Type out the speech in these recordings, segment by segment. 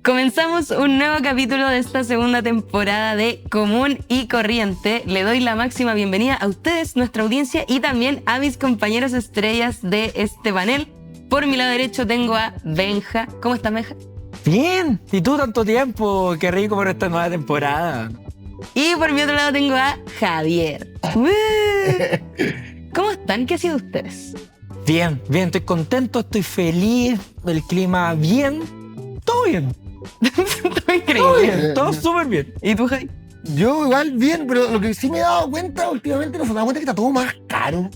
Comenzamos un nuevo capítulo de esta segunda temporada de Común y Corriente. Le doy la máxima bienvenida a ustedes, nuestra audiencia, y también a mis compañeros estrellas de este panel. Por mi lado derecho tengo a Benja. ¿Cómo estás, Benja? Bien, ¿y tú tanto tiempo? Qué rico por esta nueva temporada. Y por mi otro lado tengo a Javier. ¿Cómo están? ¿Qué ha sido de ustedes? Bien, estoy contento, estoy feliz, el clima bien, todo bien. Todo increíble. Todo súper bien. ¿Y tú, Javi? Yo igual bien, pero lo que sí me he dado cuenta últimamente, nos damos cuenta que está todo más caro.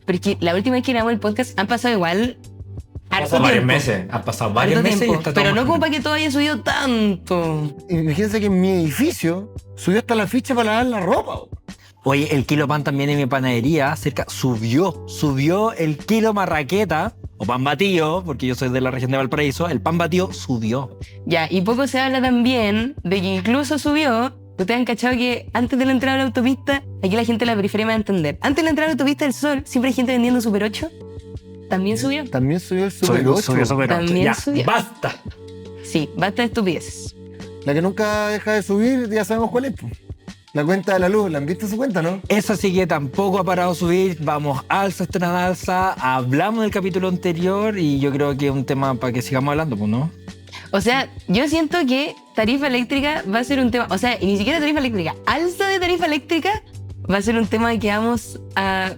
Pero es que la última vez que grabamos el podcast han pasado igual harto Varios tiempo. meses, han pasado varios Harto meses tiempo, y está todo pero no más como caro. para que todo haya subido tanto. Imagínense que en mi edificio subió hasta la ficha para lavar la ropa. Oye, el kilo pan también en mi panadería subió el kilo marraqueta, o pan batido, porque yo soy de la región de Valparaíso, el pan batido subió. Ya, y poco se habla también de que incluso subió. Ustedes han cachado que antes de la entrada a la autopista, aquí la gente de la periferia me va a entender. Antes de la entrada a la autopista del Sol, siempre hay gente vendiendo Super 8. También subió. También subió el Super 8. Subió Super 8. También Ya, subió. basta. Sí, basta de estupideces. La que nunca deja de subir, ya sabemos cuál es. Po. La cuenta de la luz, ¿la han visto su cuenta, no? Esa sí que tampoco ha parado de subir, vamos alza, estrena alza, hablamos del capítulo anterior y yo creo que es un tema para que sigamos hablando, pues, ¿no? O sea, yo siento que tarifa eléctrica va a ser un tema, o sea, y ni siquiera tarifa eléctrica, alza de tarifa eléctrica va a ser un tema que vamos a...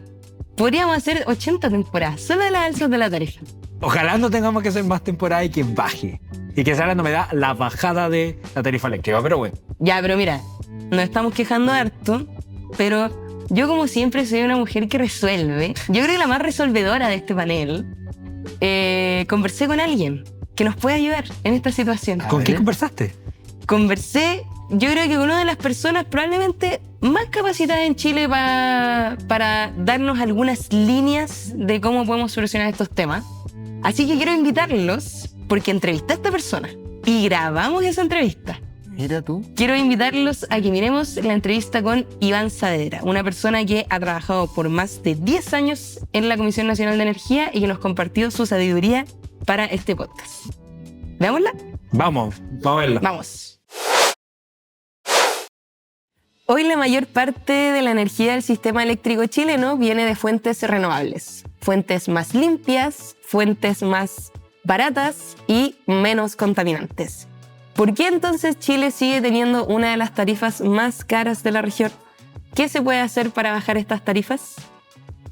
Podríamos hacer 80 temporadas, solo de las alzas de la tarifa. Ojalá no tengamos que hacer más temporada y que baje. Y que sea la novedad, la bajada de la tarifa eléctrica, pero bueno. Ya, pero mira, nos estamos quejando harto, pero yo como siempre soy una mujer que resuelve. Yo creo que la más resolvedora de este panel. Conversé con alguien que nos puede ayudar en esta situación. ¿Con quién conversaste? Conversé, yo creo que con una de las personas probablemente más capacitadas en Chile para darnos algunas líneas de cómo podemos solucionar estos temas. Así que quiero invitarlos, porque entrevisté a esta persona y grabamos esa entrevista. Mira tú. Quiero invitarlos a que miremos la entrevista con Iván Saavedra, una persona que ha trabajado por más de 10 años en la Comisión Nacional de Energía y que nos compartió su sabiduría para este podcast. ¿Veámosla? Vamos a verla. Vamos. Hoy la mayor parte de la energía del sistema eléctrico chileno viene de fuentes renovables. Fuentes más limpias, fuentes más baratas y menos contaminantes. ¿Por qué entonces Chile sigue teniendo una de las tarifas más caras de la región? ¿Qué se puede hacer para bajar estas tarifas?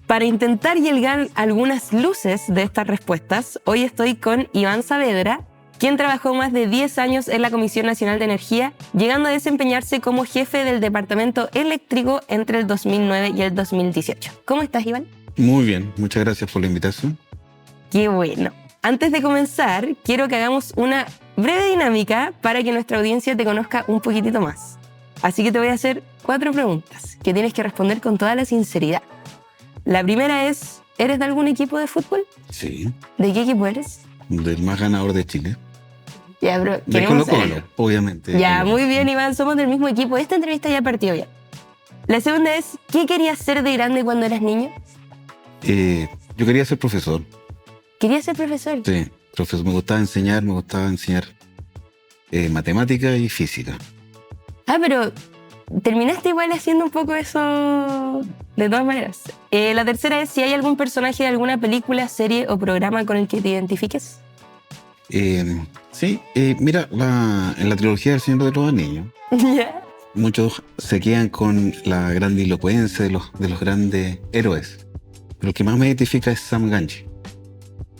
Para intentar llegar a algunas luces de estas respuestas, hoy estoy con Iván Saavedra, quien trabajó más de 10 años en la Comisión Nacional de Energía, llegando a desempeñarse como jefe del Departamento Eléctrico entre el 2009 y el 2018. ¿Cómo estás, Iván? Muy bien, muchas gracias por la invitación. Qué bueno. Antes de comenzar, quiero que hagamos una breve dinámica para que nuestra audiencia te conozca un poquitito más. Así que te voy a hacer 4 preguntas que tienes que responder con toda la sinceridad. La primera es, ¿eres de algún equipo de fútbol? Sí, ¿De qué equipo eres? del más ganador de Chile. Ya, bro, De queremos Colo saberlo. Colo, obviamente. Ya, muy bien, Iván, somos del mismo equipo. Esta entrevista ya partió bien. La segunda es, ¿qué querías ser de grande cuando eras niño? Yo quería ser profesor. ¿Querías ser profesor? Sí, profesor. Me gustaba enseñar matemática y física. Ah, pero terminaste igual haciendo un poco eso de todas maneras. La tercera es si hay algún personaje de alguna película, serie o programa con el que te identifiques. Sí, mira, en la trilogía del Señor de los Anillos, ¿Ya? muchos se quedan con la grandilocuencia de los grandes héroes. Pero el que más me identifica es Sam Gamgee,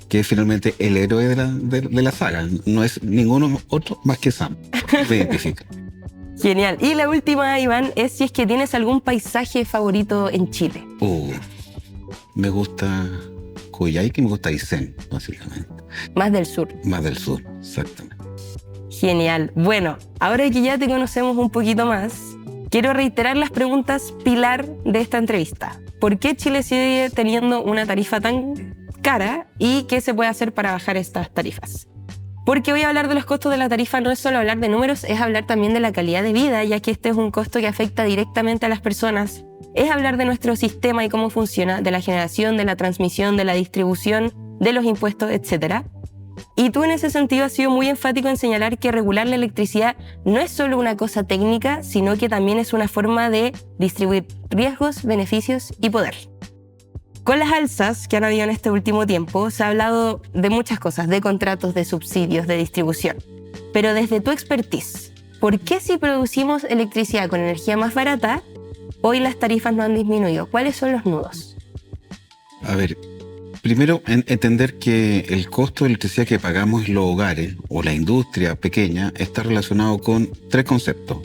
que es finalmente el héroe de la saga. No es ninguno otro más que Sam. Me identifica. Genial. Y la última, Iván, es si es que tienes algún paisaje favorito en Chile. Me gusta Coyhaique y me gusta Aysén, básicamente. Más del sur. Más del sur, exactamente. Genial. Bueno, ahora que ya te conocemos un poquito más, quiero reiterar las preguntas pilar de esta entrevista. ¿Por qué Chile sigue teniendo una tarifa tan cara y qué se puede hacer para bajar estas tarifas? Porque hoy hablar de los costos de la tarifa no es solo hablar de números, es hablar también de la calidad de vida, ya que este es un costo que afecta directamente a las personas. Es hablar de nuestro sistema y cómo funciona, de la generación, de la transmisión, de la distribución, de los impuestos, etc. Y tú en ese sentido has sido muy enfático en señalar que regular la electricidad no es solo una cosa técnica, sino que también es una forma de distribuir riesgos, beneficios y poder. Con las alzas que han habido en este último tiempo, se ha hablado de muchas cosas, de contratos, de subsidios, de distribución. Pero desde tu expertise, ¿por qué si producimos electricidad con energía más barata, hoy las tarifas no han disminuido? ¿Cuáles son los nudos? A ver, primero entender que el costo de electricidad que pagamos en los hogares o la industria pequeña está relacionado con 3 conceptos: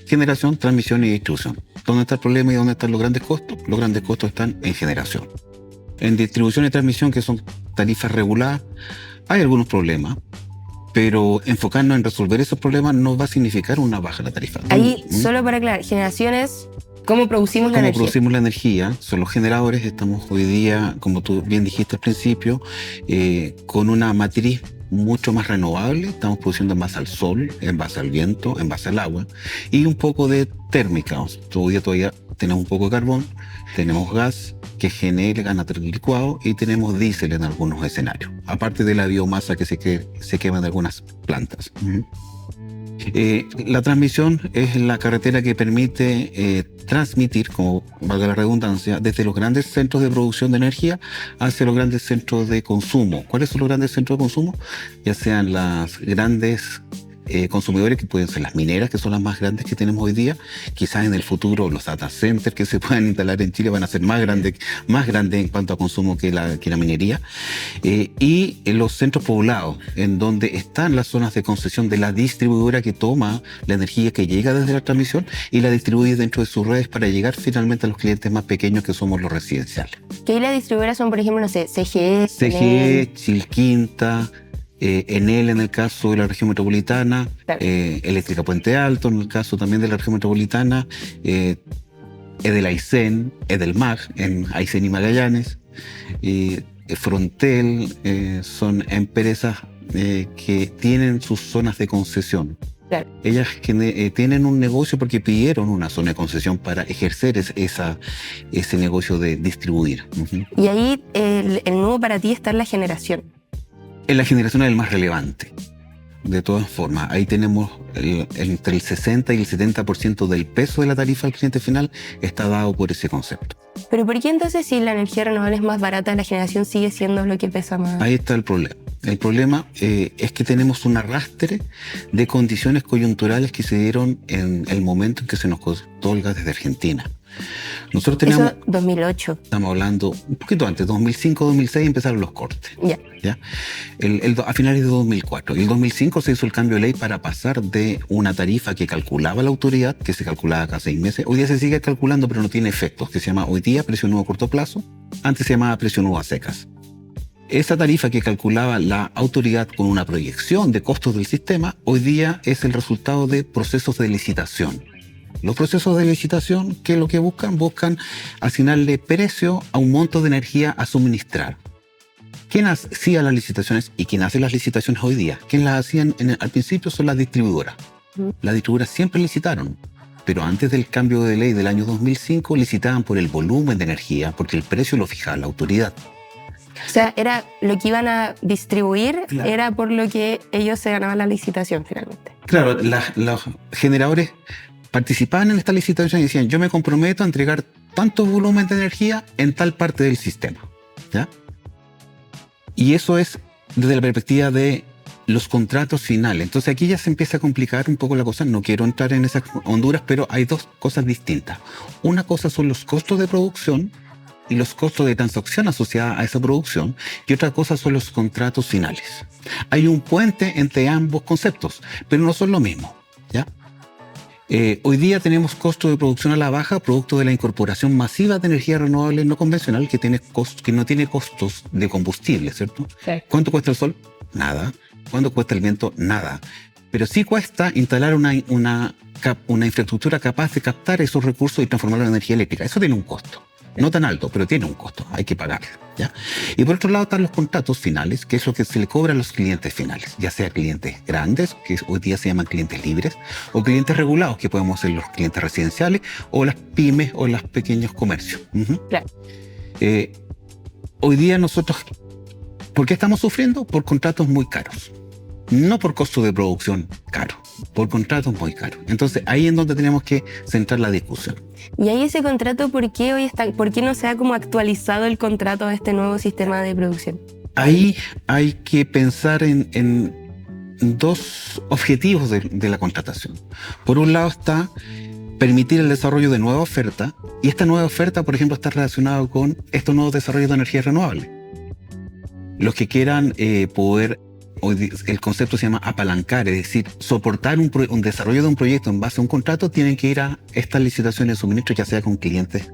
generación, transmisión y distribución. ¿Dónde está el problema y dónde están los grandes costos? Los grandes costos están en generación. En distribución y transmisión, que son tarifas reguladas, hay algunos problemas, pero enfocarnos en resolver esos problemas no va a significar una baja en la tarifa. Ahí, solo para aclarar, generaciones, ¿cómo producimos la ¿Cómo energía? producimos la energía? Son los generadores. Estamos hoy día, como tú bien dijiste al principio, con una matriz mucho más renovable. Estamos produciendo en base al sol, en base al viento, en base al agua y un poco de térmica. Hoy día todavía tenemos un poco de carbón, tenemos gas que genera natural licuado y tenemos diésel en algunos escenarios, aparte de la biomasa que se quema en algunas plantas. La transmisión es la carretera que permite transmitir, como valga la redundancia, desde los grandes centros de producción de energía hacia los grandes centros de consumo. ¿Cuáles son los grandes centros de consumo? Ya sean las grandes consumidores, que pueden ser las mineras, que son las más grandes que tenemos hoy día. Quizás en el futuro los data centers que se puedan instalar en Chile van a ser más grandes en cuanto a consumo que la minería. Y en los centros poblados, en donde están las zonas de concesión de la distribuidora que toma la energía que llega desde la transmisión y la distribuye dentro de sus redes para llegar finalmente a los clientes más pequeños, que somos los residenciales. Que ahí las distribuidoras son, por ejemplo, no sé, CGE, CGE, Chilquinta, Enel en el caso de la región metropolitana, claro. Eléctrica Puente Alto en el caso también de la región metropolitana, Edel-Aicén, Edelmar en Aysén y Magallanes, Frontel, son empresas que tienen sus zonas de concesión. Claro. Ellas tienen un negocio porque pidieron una zona de concesión para ejercer ese negocio de distribuir. Y ahí el nudo para ti está en la generación. En la generación es el más relevante. De todas formas, ahí tenemos entre el 60 y el 70% del peso de la tarifa al cliente final está dado por ese concepto. Pero ¿por qué entonces si la energía renovable es más barata, la generación sigue siendo lo que pesa más? Ahí está el problema. El problema es que tenemos un arrastre de condiciones coyunturales que se dieron en el momento en que se nos cortó el gas desde Argentina. Nosotros teníamos... Eso 2008. Estamos hablando un poquito antes, 2005, 2006 empezaron los cortes. Ya. A finales de 2004. Y en 2005 se hizo el cambio de ley para pasar de una tarifa que calculaba la autoridad, que se calculaba cada 6 meses. Hoy día se sigue calculando, pero no tiene efectos, que se llama hoy día precio nuevo a corto plazo. Antes se llamaba precio nuevo a secas. Esa tarifa que calculaba la autoridad con una proyección de costos del sistema, hoy día es el resultado de procesos de licitación. Los procesos de licitación, ¿qué es lo que buscan? Buscan asignarle precio a un monto de energía a suministrar. ¿Quién hacía las licitaciones y quién hace las licitaciones hoy día? ¿Quién las hacían al principio? Son las distribuidoras. Las distribuidoras siempre licitaron, pero antes del cambio de ley del año 2005 licitaban por el volumen de energía, porque el precio lo fijaba la autoridad. O sea, era lo que iban a distribuir, Claro. Era por lo que ellos se ganaban la licitación finalmente. Claro, los generadores participaban en esta licitación y decían: yo me comprometo a entregar tanto volumen de energía en tal parte del sistema, ¿ya? Y eso es desde la perspectiva de los contratos finales. Entonces aquí ya se empieza a complicar un poco la cosa. No quiero entrar en esas honduras, pero hay dos cosas distintas. Una cosa son los costos de producción y los costos de transacción asociados a esa producción, y otra cosa son los contratos finales. Hay un puente entre ambos conceptos, pero no son lo mismo, ¿ya? Hoy día tenemos costos de producción a la baja, producto de la incorporación masiva de energía renovable no convencional que no tiene costos de combustible, ¿cierto? Sí. ¿Cuánto cuesta el sol? Nada. ¿Cuánto cuesta el viento? Nada. Pero sí cuesta instalar una infraestructura capaz de captar esos recursos y transformarlos en energía eléctrica. Eso tiene un costo. No tan alto, pero tiene un costo, hay que pagarlo, ¿ya? Y por otro lado están los contratos finales, que es lo que se le cobra a los clientes finales, ya sea clientes grandes, que hoy día se llaman clientes libres, o clientes regulados, que podemos ser los clientes residenciales, o las pymes o los pequeños comercios. Claro. Hoy día nosotros ¿Por qué estamos sufriendo? Por contratos muy caros. No por costo de producción caro, por contratos muy caros. Entonces ahí es donde tenemos que centrar la discusión. Y ahí ese contrato, ¿por qué no se ha como actualizado el contrato a este nuevo sistema de producción? Ahí hay que pensar en dos objetivos de la contratación. Por un lado está permitir el desarrollo de nueva oferta, y esta nueva oferta, por ejemplo, está relacionada con estos nuevos desarrollos de energía renovable. Los que quieran poder, el concepto se llama apalancar, es decir, soportar un desarrollo de un proyecto en base a un contrato, tienen que ir a estas licitaciones de suministro, ya sea con clientes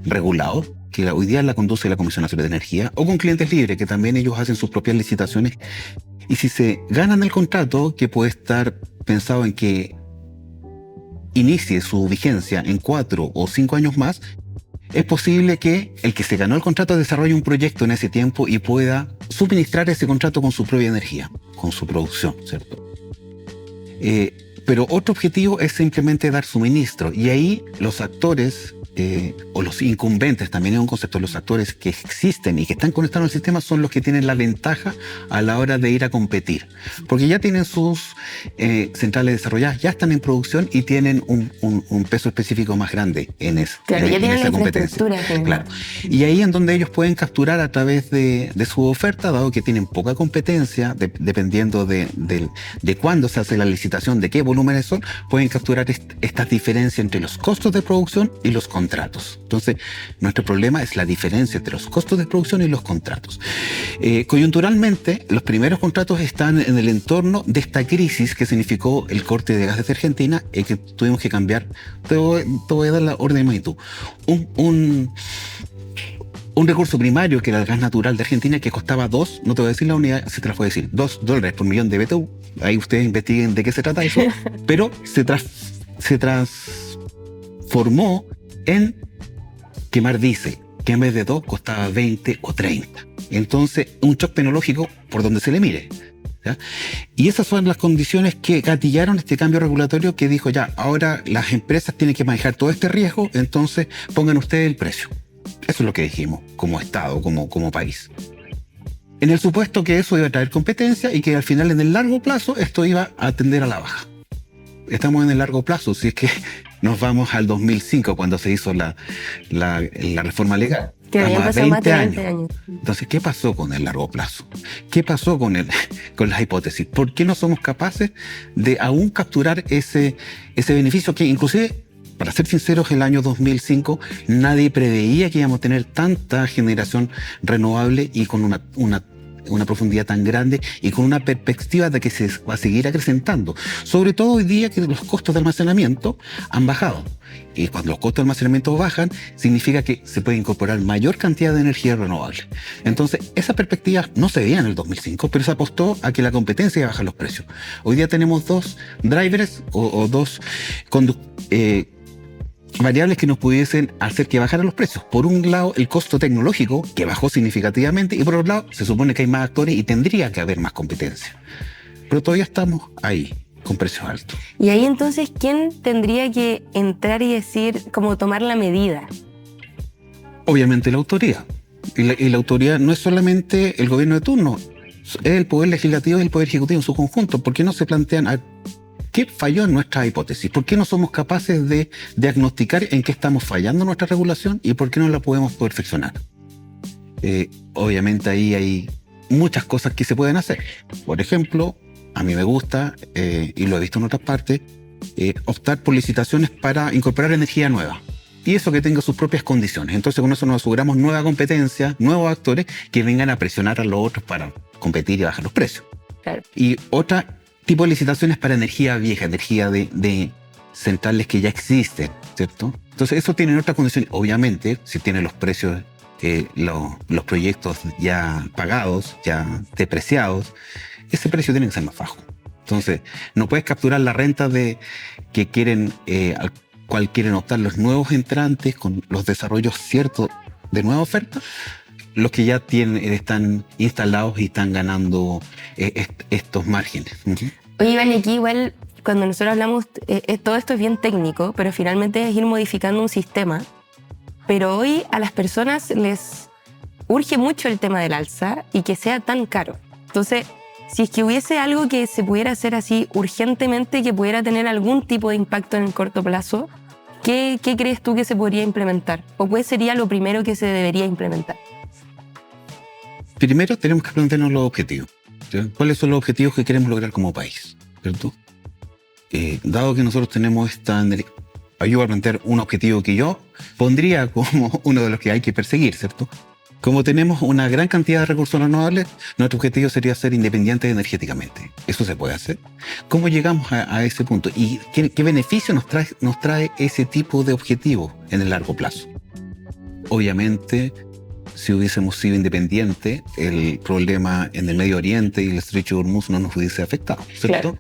regulados, que hoy día la conduce la Comisión Nacional de Energía, o con clientes libres, que también ellos hacen sus propias licitaciones. Y si se ganan el contrato, que puede estar pensado en que inicie su vigencia en 4 o 5 años más, es posible que el que se ganó el contrato desarrolle un proyecto en ese tiempo y pueda suministrar ese contrato con su propia energía, con su producción, ¿cierto? Pero otro objetivo es simplemente dar suministro, y ahí los actores o los incumbentes, también es un concepto, los actores que existen y que están conectados al sistema son los que tienen la ventaja a la hora de ir a competir, porque ya tienen sus centrales desarrolladas, ya están en producción y tienen un peso específico más grande en eso. Claro, ya tienen esa la competencia. infraestructura. Claro. Y ahí en donde ellos pueden capturar a través de su oferta, dado que tienen poca competencia, dependiendo de cuándo se hace la licitación, de qué volúmenes son, pueden capturar estas diferencias entre los costos de producción y los contratos. Entonces, nuestro problema es la diferencia entre los costos de producción y los contratos. Coyunturalmente, los primeros contratos están en el entorno de esta crisis que significó el corte de gas desde Argentina, y que tuvimos que cambiar. Te voy a dar la orden de magnitud. Un recurso primario, que era el gas natural de Argentina, que costaba no te voy a decir la unidad, se te las voy a decir, $2 por millón de BTU. Ahí ustedes investiguen de qué se trata eso, pero se transformó en quemar diésel, que en vez de 2 costaba 20 o 30. Entonces, un shock tecnológico por donde se le mire, ¿ya? Y esas son las condiciones que gatillaron este cambio regulatorio, que dijo ya, ahora las empresas tienen que manejar todo este riesgo, entonces pongan ustedes el precio. Eso es lo que dijimos como Estado, como país. En el supuesto que eso iba a traer competencia y que al final, en el largo plazo, esto iba a tender a la baja. Estamos en el largo plazo, si es que nos vamos al 2005, cuando se hizo la reforma legal. Que habían pasado más de 20 años. Entonces, ¿qué pasó con el largo plazo? ¿Qué pasó con las hipótesis? ¿Por qué no somos capaces de aún capturar ese beneficio que, inclusive, para ser sinceros, el año 2005 nadie preveía que íbamos a tener tanta generación renovable y con una profundidad tan grande y con una perspectiva de que se va a seguir acrecentando? Sobre todo hoy día, que los costos de almacenamiento han bajado. Y cuando los costos de almacenamiento bajan, significa que se puede incorporar mayor cantidad de energía renovable. Entonces, esa perspectiva no se veía en el 2005, pero se apostó a que la competencia iba a bajar los precios. Hoy día tenemos dos drivers o dos variables que nos pudiesen hacer que bajaran los precios. Por un lado, el costo tecnológico, que bajó significativamente, y por otro lado, se supone que hay más actores y tendría que haber más competencia. Pero todavía estamos ahí, con precios altos. Y ahí entonces, ¿quién tendría que entrar y decir, cómo tomar la medida? Obviamente la autoridad. Y la autoridad no es solamente el gobierno de turno, es el poder legislativo y el poder ejecutivo en su conjunto. ¿Por qué no se plantean qué falló en nuestra hipótesis? ¿Por qué no somos capaces de diagnosticar en qué estamos fallando nuestra regulación y por qué no la podemos perfeccionar? Obviamente ahí hay muchas cosas que se pueden hacer. Por ejemplo, a mí me gusta, y lo he visto en otras partes, optar por licitaciones para incorporar energía nueva. Y eso que tenga sus propias condiciones. Entonces, con eso nos aseguramos nueva competencia, nuevos actores que vengan a presionar a los otros para competir y bajar los precios. Claro. Y otra tipo de licitaciones para energía vieja, energía de centrales que ya existen, ¿cierto? Entonces, eso tiene otras condiciones. Obviamente, si tiene los precios, los proyectos ya pagados, ya depreciados, ese precio tiene que ser más bajo. Entonces, no puedes capturar la renta al cual quieren optar los nuevos entrantes con los desarrollos ciertos de nueva oferta, los que ya están instalados y están ganando estos márgenes. Oye, Iván, y aquí igual, cuando nosotros hablamos, todo esto es bien técnico, pero finalmente es ir modificando un sistema. Pero hoy a las personas les urge mucho el tema del alza y que sea tan caro. Entonces, si es que hubiese algo que se pudiera hacer así urgentemente, que pudiera tener algún tipo de impacto en el corto plazo, ¿qué crees tú que se podría implementar? ¿O cuál sería lo primero que se debería implementar? Primero tenemos que plantearnos los objetivos. ¿Sí? ¿Cuáles son los objetivos que queremos lograr como país? ¿Cierto? Dado que nosotros tenemos esta... Ayuda a plantear un objetivo que yo pondría como uno de los que hay que perseguir, ¿cierto? Como tenemos una gran cantidad de recursos renovables, nuestro objetivo sería ser independientes energéticamente. ¿Eso se puede hacer? ¿Cómo llegamos a ese punto? ¿Y qué beneficio nos trae ese tipo de objetivo en el largo plazo? Obviamente, si hubiésemos sido independientes, el problema en el Medio Oriente y el Estrecho de Hormuz no nos hubiese afectado, ¿cierto? Claro.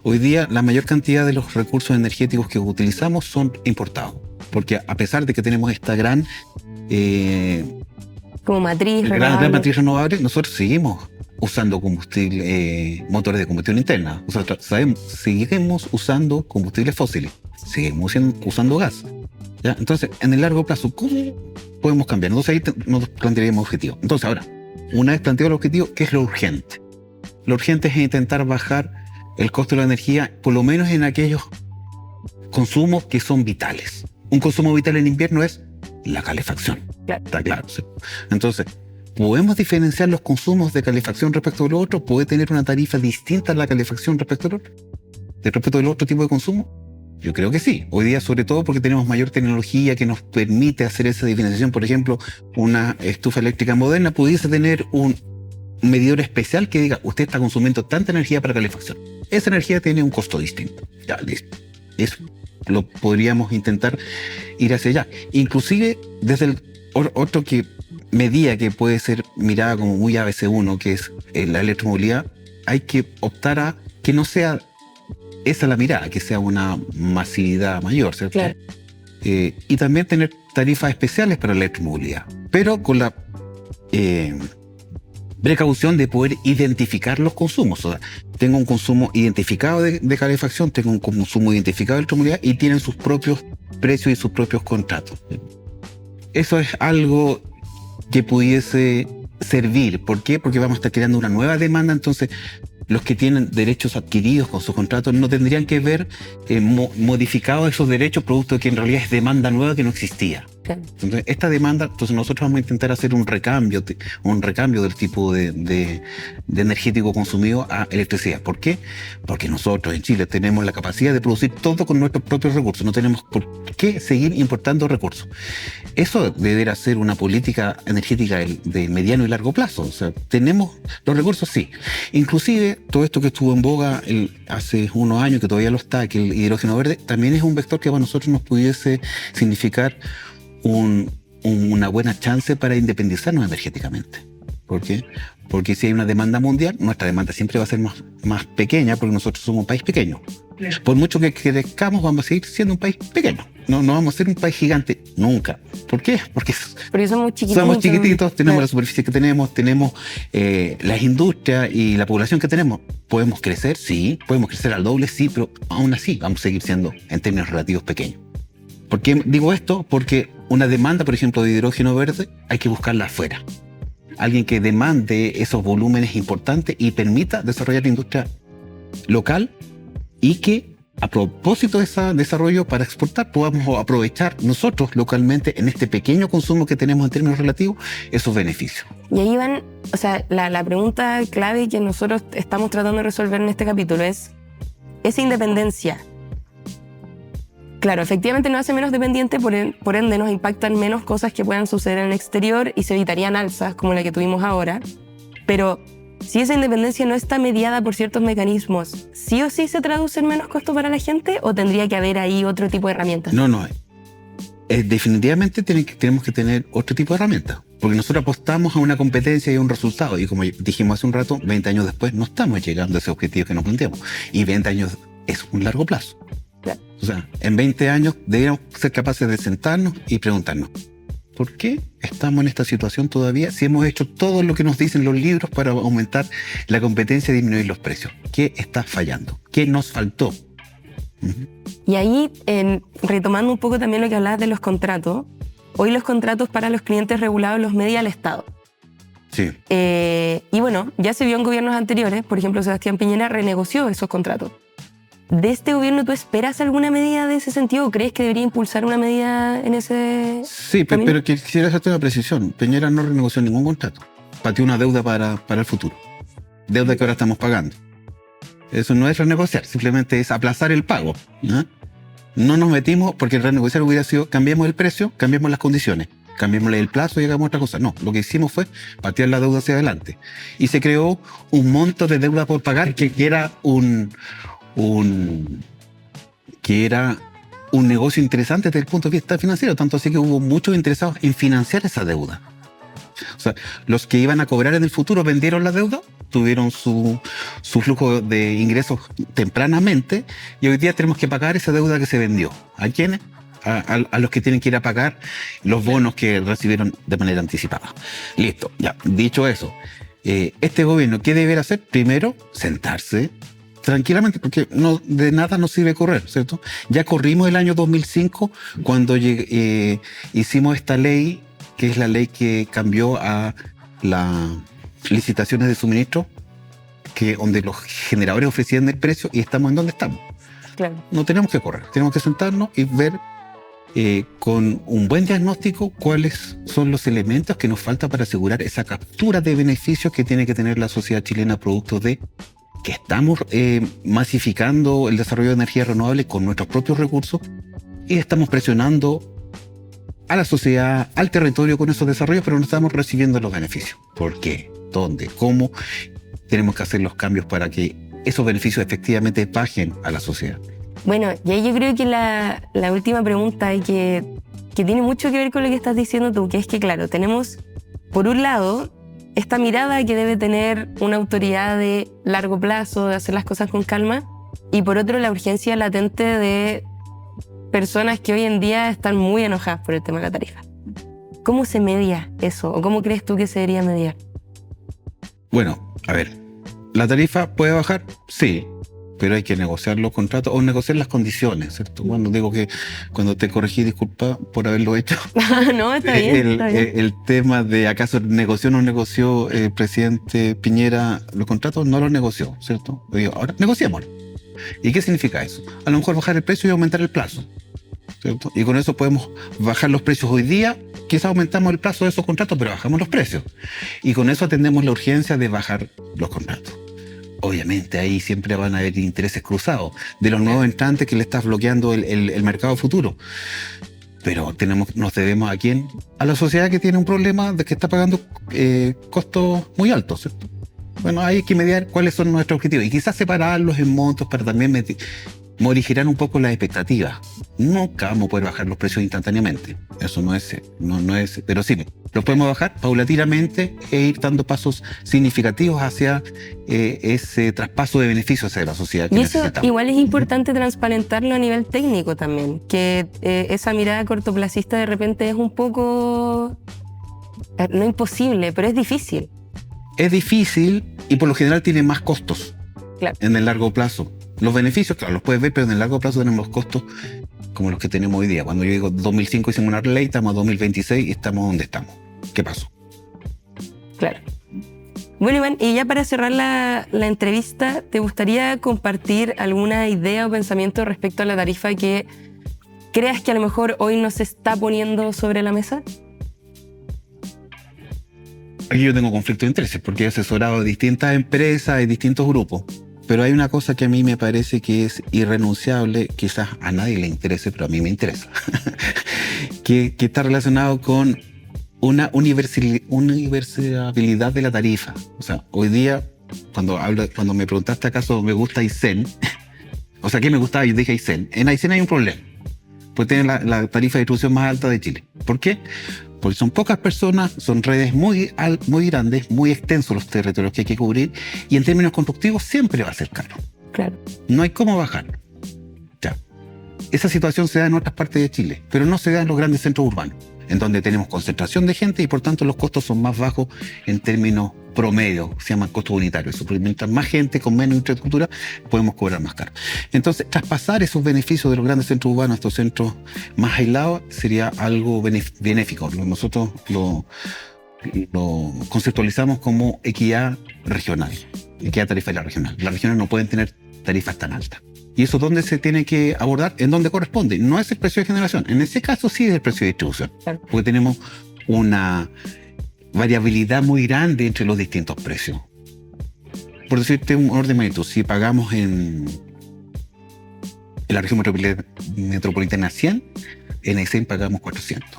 Hoy día, la mayor cantidad de los recursos energéticos que utilizamos son importados. Porque a pesar de que tenemos esta gran... Como matriz gran matriz renovable, nosotros seguimos usando combustible, motores de combustión interna. O sea, seguimos usando combustibles fósiles, seguimos usando gas. ¿Ya? Entonces, en el largo plazo, ¿cómo podemos cambiar? Entonces ahí nos plantearíamos objetivos. Entonces ahora, una vez planteado el objetivo, ¿qué es lo urgente? Lo urgente es intentar bajar el costo de la energía, por lo menos en aquellos consumos que son vitales. Un consumo vital en invierno es la calefacción. Claro. Está claro, ¿sí? Entonces, ¿podemos diferenciar los consumos de calefacción respecto del otro? ¿Puede tener una tarifa distinta a la calefacción respecto al otro? ¿Respecto del otro tipo de consumo? Yo creo que sí. Hoy día, sobre todo porque tenemos mayor tecnología que nos permite hacer esa diferenciación. Por ejemplo, una estufa eléctrica moderna pudiese tener un medidor especial que diga, usted está consumiendo tanta energía para calefacción. Esa energía tiene un costo distinto. Ya, listo. Eso lo podríamos intentar ir hacia allá. Inclusive, desde el otro medida que puede ser mirada como muy ABC1, que es la electromovilidad, hay que optar a que no sea esa la mirada, que sea una masividad mayor, ¿cierto? Claro. Y también tener tarifas especiales para la electromovilidad, pero con la precaución de poder identificar los consumos. O sea, tengo un consumo identificado de calefacción, tengo un consumo identificado de electromovilidad y tienen sus propios precios y sus propios contratos. Eso es algo que pudiese servir. ¿Por qué? Porque vamos a estar creando una nueva demanda, entonces los que tienen derechos adquiridos con sus contratos no tendrían que ver modificados esos derechos producto de que en realidad es demanda nueva que no existía. Claro. Entonces, esta demanda, entonces nosotros vamos a intentar hacer un recambio del tipo de energético consumido a electricidad. ¿Por qué? Porque nosotros en Chile tenemos la capacidad de producir todo con nuestros propios recursos. No tenemos por qué seguir importando recursos. Eso deberá ser una política energética de mediano y largo plazo. O sea, tenemos los recursos, sí. Inclusive, todo esto que estuvo en boga hace unos años, que todavía lo está, que el hidrógeno verde, también es un vector que para nosotros nos pudiese significar una buena chance para independizarnos energéticamente. ¿Por qué? Porque si hay una demanda mundial, nuestra demanda siempre va a ser más pequeña, porque nosotros somos un país pequeño. Por mucho que crezcamos, vamos a seguir siendo un país pequeño. No vamos a ser un país gigante nunca. ¿Por qué? Porque somos chiquititos. Somos chiquititos, tenemos Claro. la superficie que tenemos las industrias y la población que tenemos. ¿Podemos crecer? Sí. ¿Podemos crecer al doble? Sí, pero aún así vamos a seguir siendo, en términos relativos, pequeños. ¿Por qué digo esto? Porque una demanda, por ejemplo, de hidrógeno verde, hay que buscarla afuera. Alguien que demande esos volúmenes importantes y permita desarrollar la industria local y que, a propósito de ese desarrollo para exportar, podamos aprovechar nosotros localmente, en este pequeño consumo que tenemos en términos relativos, esos beneficios. Y ahí van, o sea, la pregunta clave que nosotros estamos tratando de resolver en este capítulo es esa independencia. Claro, efectivamente nos hace menos dependiente, por ende nos impactan menos cosas que puedan suceder en el exterior y se evitarían alzas como la que tuvimos ahora. Pero si esa independencia no está mediada por ciertos mecanismos, ¿sí o sí se traduce en menos costo para la gente o tendría que haber ahí otro tipo de herramientas? No. Definitivamente tenemos que tener otro tipo de herramientas. Porque nosotros apostamos a una competencia y a un resultado. Y como dijimos hace un rato, 20 años después no estamos llegando a ese objetivo que nos planteamos. Y 20 años es un largo plazo. Claro. O sea, en 20 años deberíamos ser capaces de sentarnos y preguntarnos, ¿por qué estamos en esta situación todavía si hemos hecho todo lo que nos dicen los libros para aumentar la competencia y disminuir los precios? ¿Qué está fallando? ¿Qué nos faltó? Y ahí, retomando un poco también lo que hablabas de los contratos, hoy los contratos para los clientes regulados los media el Estado. Sí. Y bueno, ya se vio en gobiernos anteriores, por ejemplo, Sebastián Piñera renegoció esos contratos. ¿De este gobierno tú esperas alguna medida de ese sentido o crees que debería impulsar una medida en ese Sí, camino? pero quisiera hacerte una precisión. Piñera no renegoció ningún contrato. Pateó una deuda para el futuro. Deuda que ahora estamos pagando. Eso no es renegociar, simplemente es aplazar el pago. ¿No? No nos metimos porque renegociar hubiera sido cambiemos el precio, cambiemos las condiciones, cambiémosle el plazo y hagamos otra cosa. No, lo que hicimos fue patear la deuda hacia adelante. Y se creó un monto de deuda por pagar que era un negocio interesante desde el punto de vista financiero, tanto así que hubo muchos interesados en financiar esa deuda. O sea, los que iban a cobrar en el futuro vendieron la deuda, tuvieron su flujo de ingresos tempranamente y hoy día tenemos que pagar esa deuda que se vendió. ¿A quiénes? A los que tienen que ir a pagar los bonos que recibieron de manera anticipada. Listo, ya, dicho eso, este gobierno, ¿qué deberá hacer? Primero, sentarse tranquilamente, porque de nada nos sirve correr, ¿cierto? Ya corrimos el año 2005 cuando hicimos esta ley, que es la ley que cambió a las licitaciones de suministro, donde los generadores ofrecían el precio y estamos en donde estamos. Claro. No tenemos que correr, tenemos que sentarnos y ver con un buen diagnóstico cuáles son los elementos que nos falta para asegurar esa captura de beneficios que tiene que tener la sociedad chilena producto de que estamos masificando el desarrollo de energías renovables con nuestros propios recursos y estamos presionando a la sociedad, al territorio con esos desarrollos, pero no estamos recibiendo los beneficios. ¿Por qué? ¿Dónde? ¿Cómo? Tenemos que hacer los cambios para que esos beneficios efectivamente bajen a la sociedad. Bueno, y ahí yo creo que la última pregunta y que tiene mucho que ver con lo que estás diciendo tú, que es que, claro, tenemos, por un lado, esta mirada que debe tener una autoridad de largo plazo, de hacer las cosas con calma, y por otro, la urgencia latente de personas que hoy en día están muy enojadas por el tema de la tarifa. ¿Cómo se media eso? ¿O cómo crees tú que se debería mediar? Bueno, a ver, ¿la tarifa puede bajar? Sí, pero hay que negociar los contratos o negociar las condiciones, ¿cierto? Bueno, digo que cuando te corregí, disculpa por haberlo hecho. No, está bien, está bien. El tema de acaso negoció o no negoció el presidente Piñera los contratos, no los negoció, ¿cierto? Digo, ahora negociamos. ¿Y qué significa eso? A lo mejor bajar el precio y aumentar el plazo, ¿cierto? Y con eso podemos bajar los precios hoy día, quizás aumentamos el plazo de esos contratos, pero bajamos los precios. Y con eso atendemos la urgencia de bajar los contratos. Obviamente ahí siempre van a haber intereses cruzados de los nuevos entrantes que le estás bloqueando el mercado futuro. Pero nos debemos ¿a quién? A la sociedad que tiene un problema de que está pagando costos muy altos, ¿cierto? Bueno, hay que mediar cuáles son nuestros objetivos y quizás separarlos en montos para también morigerar un poco las expectativas. Nunca vamos a poder bajar los precios instantáneamente. Eso no es, pero sí, los podemos bajar paulatinamente e ir dando pasos significativos hacia ese traspaso de beneficios hacia la sociedad que y eso necesitamos. Igual es importante transparentarlo a nivel técnico también, que esa mirada cortoplacista de repente es un poco, no imposible, pero es difícil. Es difícil y por lo general tiene más costos. Claro. En el largo plazo. Los beneficios, claro, los puedes ver, pero en el largo plazo tenemos costos como los que tenemos hoy día. Cuando yo digo 2005 hicimos una ley, estamos en 2026 y estamos donde estamos. ¿Qué pasó? Claro. Bueno, Iván, y ya para cerrar la entrevista, ¿te gustaría compartir alguna idea o pensamiento respecto a la tarifa que creas que a lo mejor hoy no se está poniendo sobre la mesa? Aquí yo tengo conflicto de intereses porque he asesorado a distintas empresas y distintos grupos. Pero hay una cosa que a mí me parece que es irrenunciable, quizás a nadie le interese, pero a mí me interesa, que está relacionado con una universalidad de la tarifa. O sea, hoy día, cuando me preguntaste acaso me gusta Aysén, o sea, ¿qué me gustaba? Yo dije Aysén. En Aysén hay un problema, porque tiene la tarifa de distribución más alta de Chile. ¿Por qué? Porque son pocas personas, son redes muy grandes, muy extensos los territorios que hay que cubrir y en términos constructivos siempre va a ser caro. Claro. No hay cómo bajar. Ya. Esa situación se da en otras partes de Chile, pero no se da en los grandes centros urbanos, en donde tenemos concentración de gente y por tanto los costos son más bajos en términos promedio, se llama costo unitario. Eso, porque mientras más gente con menos infraestructura, podemos cobrar más caro. Entonces, traspasar esos beneficios de los grandes centros urbanos a estos centros más aislados sería algo benéfico. Nosotros lo conceptualizamos como equidad regional, equidad tarifaria regional. Las regiones no pueden tener tarifas tan altas. ¿Y eso dónde se tiene que abordar? En donde corresponde. No es el precio de generación. En ese caso sí es el precio de distribución. Claro. Porque tenemos una variabilidad muy grande entre los distintos precios. Por decirte un orden de magnitud, si pagamos en la región metropolitana 100, en Aysén pagamos 400.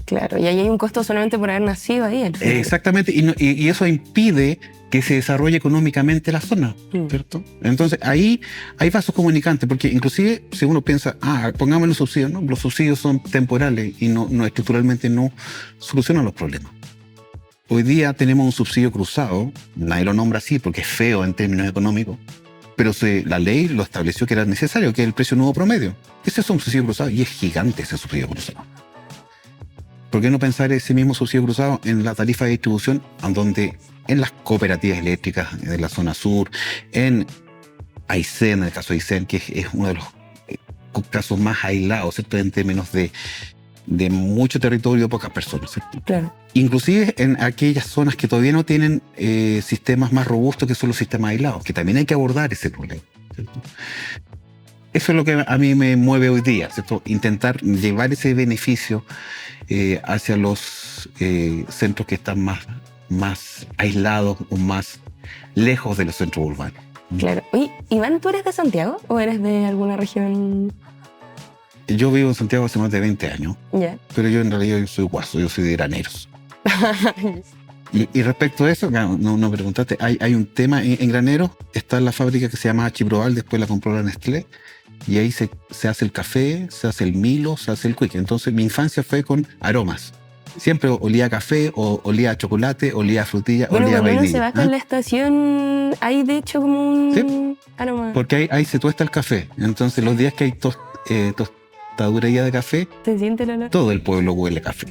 Claro, y ahí hay un costo solamente por haber nacido ahí. Al final. Exactamente, y eso impide que se desarrolle económicamente la zona, ¿cierto? Entonces ahí hay vasos comunicantes, porque inclusive si uno piensa, pongamos los subsidios, ¿no? Los subsidios son temporales y no estructuralmente no solucionan los problemas. Hoy día tenemos un subsidio cruzado, nadie lo nombra así porque es feo en términos económicos, pero la ley lo estableció que era necesario, que es el precio nuevo promedio. Ese es un subsidio cruzado y es gigante ese subsidio cruzado. ¿Por qué no pensar ese mismo subsidio cruzado en la tarifa de distribución, donde en las cooperativas eléctricas de la zona sur, en Aysén, en el caso de Aysén, que es uno de los casos más aislados, ¿cierto? En términos de mucho territorio, pocas personas, ¿cierto? Claro. Inclusive en aquellas zonas que todavía no tienen sistemas más robustos, que son los sistemas aislados, que también hay que abordar ese problema, ¿cierto? Eso es lo que a mí me mueve hoy día, ¿cierto? Intentar llevar ese beneficio hacia los centros que están más aislados o más lejos de los centros urbanos. Claro. Oye, Iván, ¿tú eres de Santiago o eres de alguna región? Yo vivo en Santiago hace más de 20 años, Yeah. Pero yo en realidad yo soy guaso, yo soy de Graneros. Y respecto a eso, no me preguntaste, hay un tema en Graneros, está la fábrica que se llama Chiproal, después la compró la Nestlé, y ahí se hace el café, se hace el Milo, se hace el Quick. Entonces mi infancia fue con aromas. Siempre olía a café, o olía a chocolate, olía a frutilla, Bueno, olía a cuando vainilla. uno se baja en la estación, hay de hecho como un aroma. Porque ahí se tuesta el café. Entonces los días que hay tostadura de café, ¿Se siente el olor? todo el pueblo huele a café.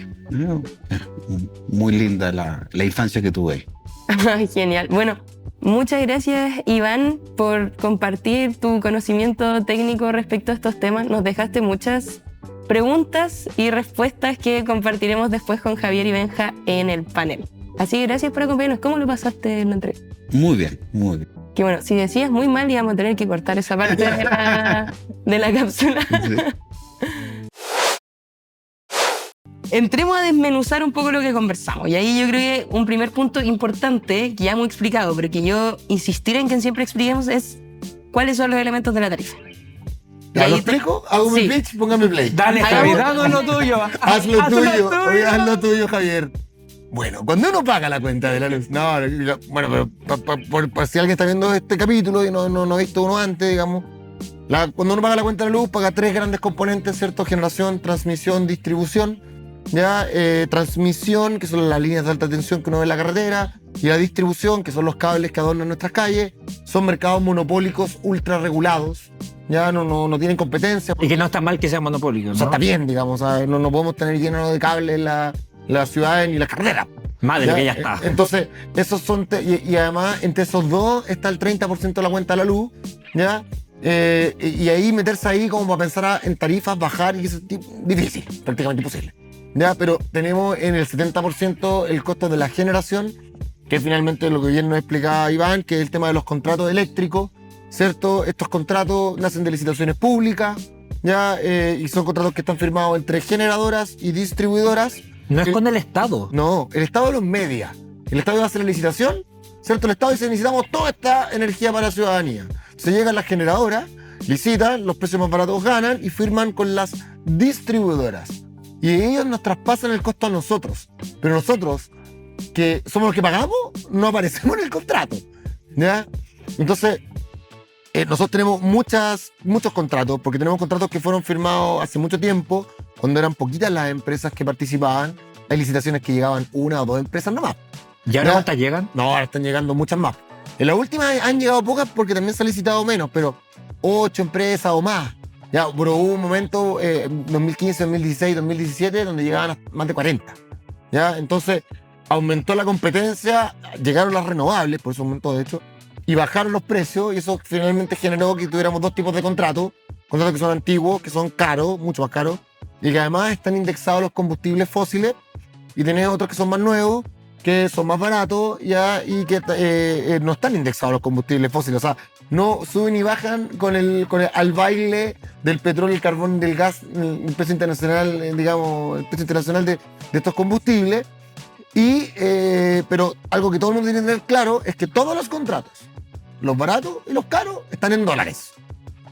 Muy linda la infancia que tuve ahí. Genial. Bueno, muchas gracias, Iván, por compartir tu conocimiento técnico respecto a estos temas. Nos dejaste muchas preguntas y respuestas que compartiremos después con Javier y Benja en el panel. Así que gracias por acompañarnos. ¿Cómo lo pasaste en la entrevista? Muy bien, muy bien. Que bueno, si decías muy mal íbamos a tener que cortar esa parte de la cápsula. Sí. Entremos a desmenuzar un poco lo que conversamos. Y ahí yo creo que un primer punto importante, que ya hemos explicado, pero que yo insistiré en que siempre expliquemos, es cuáles son los elementos de la tarifa. ¿Ya lo explico? Hago mi pitch, póngame play. Dale, Javier, danos lo tuyo. Haz lo tuyo. Oye, haz lo tuyo, Javier. Bueno, cuando uno paga la cuenta de la luz, bueno, pero por si alguien está viendo este capítulo y no ha visto uno antes, digamos, cuando uno paga la cuenta de la luz, paga tres grandes componentes, ¿cierto? Generación, transmisión, distribución. Ya, transmisión, que son las líneas de alta tensión que uno ve en la carretera, y la distribución, que son los cables que adornan nuestras calles. Son mercados monopólicos ultra regulados, ya no tienen competencia. Y que no está mal que sea monopólico, ¿no? O sea, está bien, digamos, no podemos tener lleno de cables las ciudades ni las carreteras. Madre lo que ya está. Entonces, esos son, y además, entre esos dos está el 30% de la cuenta de la luz, ¿ya? Y ahí meterse ahí como para pensar en tarifas, bajar, y eso es difícil, prácticamente imposible. Ya, pero tenemos en el 70% el costo de la generación, que es finalmente lo que bien nos explicaba Iván, que es el tema de los contratos eléctricos, ¿cierto? Estos contratos nacen de licitaciones públicas, ¿ya? Y son contratos que están firmados entre generadoras y distribuidoras. No es con el Estado. No, el Estado los media. El Estado hace la licitación, ¿cierto? El Estado dice, necesitamos toda esta energía para la ciudadanía. Se llegan las generadoras, licitan, los precios más baratos ganan y firman con las distribuidoras. Y ellos nos traspasan el costo a nosotros. Pero nosotros, que somos los que pagamos, no aparecemos en el contrato, ¿ya? Entonces, nosotros tenemos muchos contratos, porque tenemos contratos que fueron firmados hace mucho tiempo, cuando eran poquitas las empresas que participaban. Hay licitaciones que llegaban una o dos empresas nomás. ¿Y ahora cuántas llegan? No, ahora están llegando muchas más. En las últimas han llegado pocas porque también se ha licitado menos, pero 8 empresas o más. Ya, pero hubo un momento, 2015, 2016, 2017, donde llegaban a más de 40. ¿Ya? Entonces, aumentó la competencia, llegaron las renovables, por eso aumentó de hecho, y bajaron los precios, y eso finalmente generó que tuviéramos dos tipos de contratos que son antiguos, que son caros, mucho más caros, y que además están indexados a los combustibles fósiles, y tenés otros que son más nuevos, que son más baratos ya, y que no están indexados a los combustibles fósiles, o sea, no suben y bajan al baile del petróleo, el carbón, del gas, el precio internacional, digamos, el precio internacional de estos combustibles. Pero algo que todo el mundo tiene que tener claro es que todos los contratos, los baratos y los caros, están en dólares.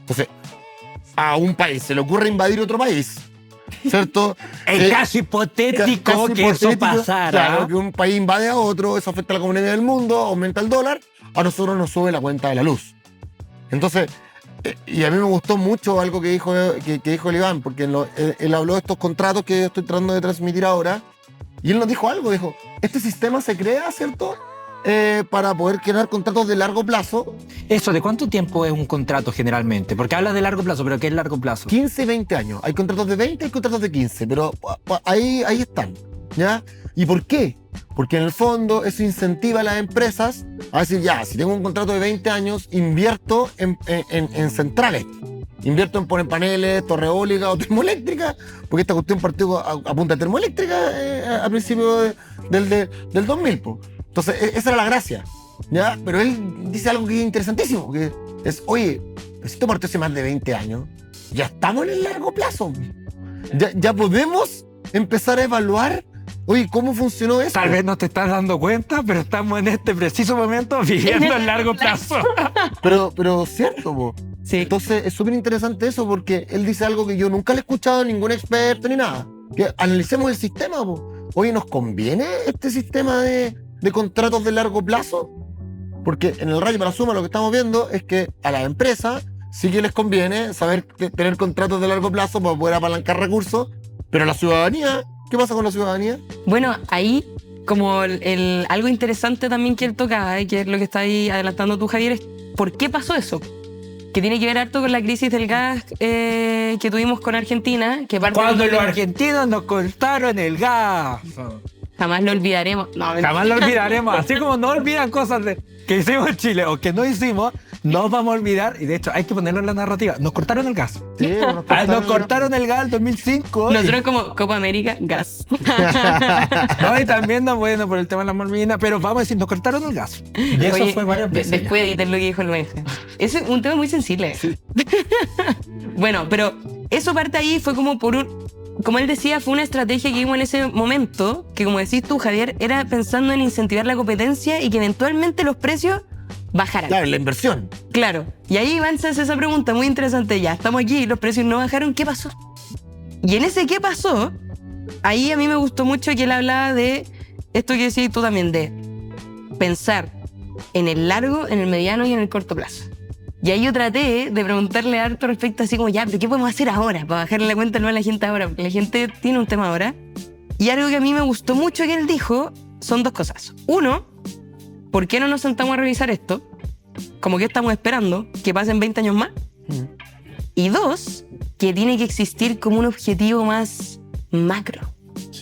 Entonces, a un país se le ocurre invadir otro país, ¿cierto? Es casi hipotético que eso pasara. Claro, que un país invade a otro, eso afecta a la comunidad del mundo, aumenta el dólar, a nosotros nos sube la cuenta de la luz. Entonces, y a mí me gustó mucho algo que dijo el Iván, porque él habló de estos contratos que estoy tratando de transmitir ahora, y él nos dijo algo, dijo, este sistema se crea, ¿cierto?, para poder crear contratos de largo plazo. Eso, ¿de cuánto tiempo es un contrato generalmente? Porque hablas de largo plazo, pero ¿qué es largo plazo? 15 y 20 años. Hay contratos de 20 y hay contratos de 15, pero ahí están, ¿ya? ¿Y por qué? Porque en el fondo eso incentiva a las empresas a decir, ya, si tengo un contrato de 20 años, invierto en centrales. Invierto en poner paneles, torre eólica o termoeléctrica, porque esta cuestión partió a punta de termoeléctrica a principios del 2000, po. Entonces, esa era la gracia, ¿ya? Pero él dice algo que es interesantísimo, que es, oye, esto partió hace más de 20 años, ya estamos en el largo plazo. Ya podemos empezar a evaluar, oye, ¿cómo funcionó eso? Tal vez no te estás dando cuenta, pero estamos en este preciso momento viviendo en largo plazo. Pero cierto, po. Sí. Entonces, es súper interesante eso porque él dice algo que yo nunca le he escuchado a ningún experto ni nada. Que analicemos el sistema, po. Oye, ¿nos conviene este sistema de contratos de largo plazo? Porque en el rayo para la suma lo que estamos viendo es que a las empresas sí que les conviene saber tener contratos de largo plazo para poder apalancar recursos, pero a la ciudadanía, ¿qué pasa con la ciudadanía? Bueno, ahí como algo interesante también que él tocaba, que es lo que está ahí adelantando tú, Javier, es ¿por qué pasó eso? Que tiene que ver harto con la crisis del gas que tuvimos con Argentina. Cuando los argentinos nos cortaron el gas. Jamás lo olvidaremos. No, Jamás lo olvidaremos. Así como no olvidan cosas que hicimos en Chile o que no hicimos, no vamos a olvidar. Y de hecho hay que ponerlo en la narrativa. Nos cortaron el gas. Sí, Nos cortaron el gas en 2005. Nosotros como Copa América, gas. No, y también, no, bueno, por el tema de la Malvinas, pero vamos a decir, nos cortaron el gas. Y eso Oye, fue varias veces. Después de editar lo que dijo el Benja. Es un tema muy sensible. Sí. Bueno, pero eso parte ahí fue como como él decía, fue una estrategia que vimos en ese momento, que como decís tú, Javier, era pensando en incentivar la competencia y que eventualmente los precios bajaran. Claro, la inversión. Claro. Y ahí Iván se hace esa pregunta muy interesante. Ya, estamos aquí, los precios no bajaron, ¿qué pasó? Y en ese ¿qué pasó? Ahí a mí me gustó mucho que él hablaba de esto que decís tú también, de pensar en el largo, en el mediano y en el corto plazo. Y ahí yo traté de preguntarle harto respecto así como, ya, pero ¿qué podemos hacer ahora? Para bajarle la cuenta no a la gente ahora, porque la gente tiene un tema ahora. Y algo que a mí me gustó mucho que él dijo son dos cosas. Uno, ¿por qué no nos sentamos a revisar esto? Como que estamos esperando que pasen 20 años más. Y dos, que tiene que existir como un objetivo más macro.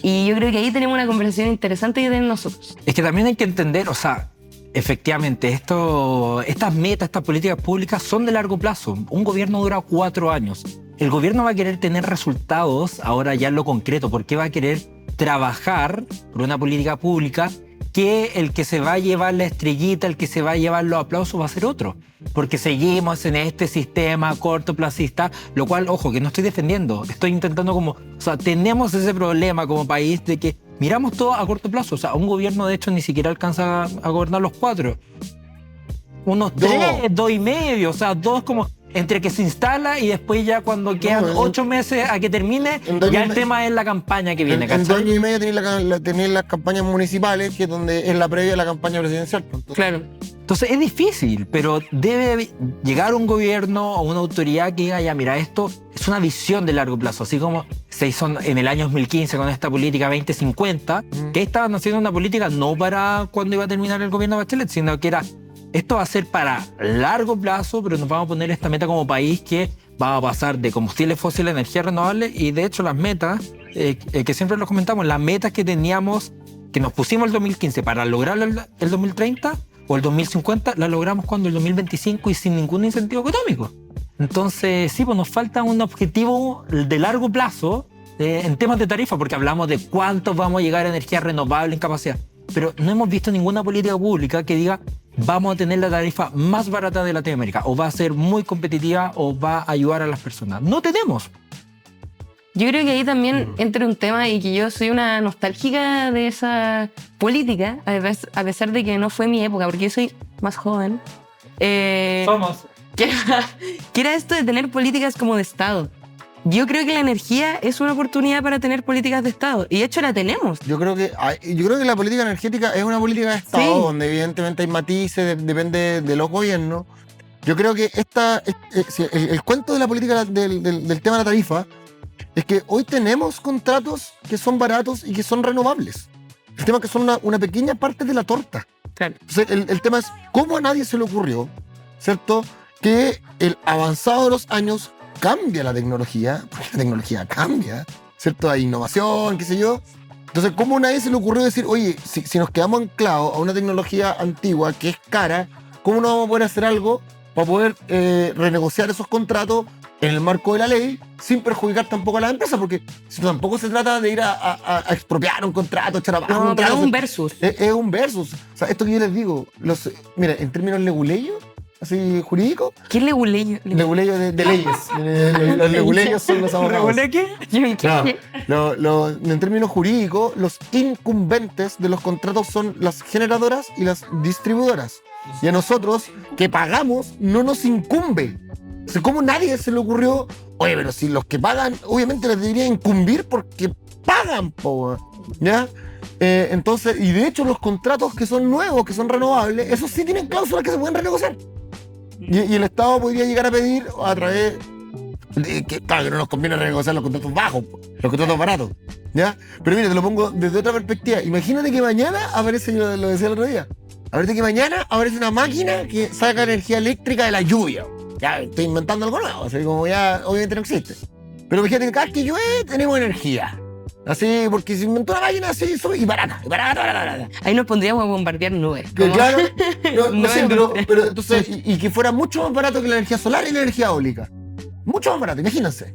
Y yo creo que ahí tenemos una conversación interesante que tener nosotros. Es que también hay que entender, o sea, efectivamente, estas metas, estas políticas públicas son de largo plazo. Un gobierno dura 4 años. El gobierno va a querer tener resultados ahora ya en lo concreto, porque va a querer trabajar por una política pública que el que se va a llevar la estrellita, el que se va a llevar los aplausos va a ser otro. Porque seguimos en este sistema cortoplacista, lo cual, ojo, que no estoy defendiendo. Estoy intentando como... O sea, tenemos ese problema como país de que miramos todo a corto plazo. O sea, un gobierno, de hecho, ni siquiera alcanza a gobernar los 4. Unos 3, 2 y medio. O sea, 2 como... Entre que se instala y después ya cuando quedan 8 meses a que termine, ya el tema es la campaña que viene. En 2 años y medio tenéis las campañas municipales, que es donde es la previa de la campaña presidencial. Entonces, Claro. Entonces es difícil, pero debe llegar un gobierno o una autoridad que diga, ya mira, esto es una visión de largo plazo, así como se hizo en el año 2015 con esta política 2050, que estaban haciendo una política no para cuando iba a terminar el gobierno de Bachelet, sino que era, esto va a ser para largo plazo, pero nos vamos a poner esta meta como país que va a pasar de combustibles fósiles a energías renovables, y de hecho las metas, que siempre lo comentamos, las metas que teníamos que nos pusimos el 2015 para lograr el 2030 o el 2050, la logramos cuando el 2025 y sin ningún incentivo económico. Entonces, sí, pues nos falta un objetivo de largo plazo en temas de tarifa, porque hablamos de cuánto vamos a llegar a energía renovable en capacidad. Pero no hemos visto ninguna política pública que diga vamos a tener la tarifa más barata de Latinoamérica, o va a ser muy competitiva, o va a ayudar a las personas. No tenemos. Yo creo que ahí también entra un tema, y que yo soy una nostálgica de esa política, a pesar de que no fue mi época, porque yo soy más joven. Somos. Que era esto de tener políticas como de Estado. Yo creo que la energía es una oportunidad para tener políticas de Estado, y de hecho la tenemos. Yo creo que la política energética es una política de Estado, Sí. donde evidentemente hay matices, depende de los gobiernos. Yo creo que el cuento de la política del tema de la tarifa es que hoy tenemos contratos que son baratos y que son renovables. El tema es que son una pequeña parte de la torta. Claro. Entonces, el tema es cómo a nadie se le ocurrió, ¿cierto?, que el avanzado de los años cambia la tecnología, porque la tecnología cambia, ¿cierto? Hay innovación, qué sé yo. Entonces, ¿cómo a nadie se le ocurrió decir, oye, si nos quedamos anclados a una tecnología antigua que es cara, ¿cómo no vamos a poder hacer algo para poder renegociar esos contratos en el marco de la ley sin perjudicar tampoco a las empresas? Porque si tampoco se trata de ir a expropiar un contrato, echar abajo un No, pero contrato. es un versus. Es un versus. O sea, esto que yo les digo, mira, en términos leguleyos, así jurídicos, ¿Qué es leguleyo? leguleyos de leyes. Los leguleyos son los abogados. Yo- En términos jurídicos, los incumbentes de los contratos son las generadoras y las distribuidoras. Y a nosotros, que pagamos, no nos incumbe. O sea, ¿cómo nadie se le ocurrió? Oye, pero si los que pagan, obviamente les debería incumbir porque pagan, po, ¿ya? Entonces, y de hecho los contratos que son nuevos, que son renovables, esos sí tienen cláusulas que se pueden renegociar. Y el Estado podría llegar a pedir a través de que, claro, que no nos conviene renegociar los contratos bajos, los contratos baratos, ¿ya? Pero mira, te lo pongo desde otra perspectiva. Imagínate que mañana aparece, yo lo decía el otro día, ahorita que mañana aparece una máquina que saca energía eléctrica de la lluvia. Ya estoy inventando algo nuevo, así como ya obviamente no existe. Pero fíjate que cada vez que llueve tenemos energía. Así, porque se inventó una máquina así y barata, barata. Ahí nos pondríamos a bombardear nubes. Que como- claro, no No sé, es pero entonces, y que fuera mucho más barato que la energía solar y la energía eólica. Mucho más barato, imagínense.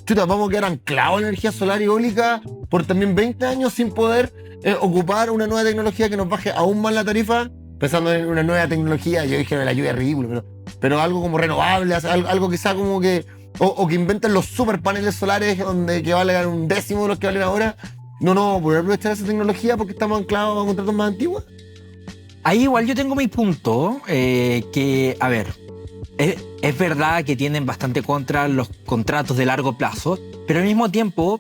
Chuta, vamos a quedar anclados en la energía solar y eólica por también 20 años sin poder ocupar una nueva tecnología que nos baje aún más la tarifa, pensando en una nueva tecnología. Yo dije, la lluvia es ridículo, pero algo como renovable, algo que sea como que, o que inventen los super paneles solares que valgan un décimo de los que valen ahora. No poder aprovechar esa tecnología porque estamos anclados a contratos más antiguos. Ahí igual yo tengo mi punto, que, a ver, es verdad que tienen bastante contra los contratos de largo plazo, pero al mismo tiempo,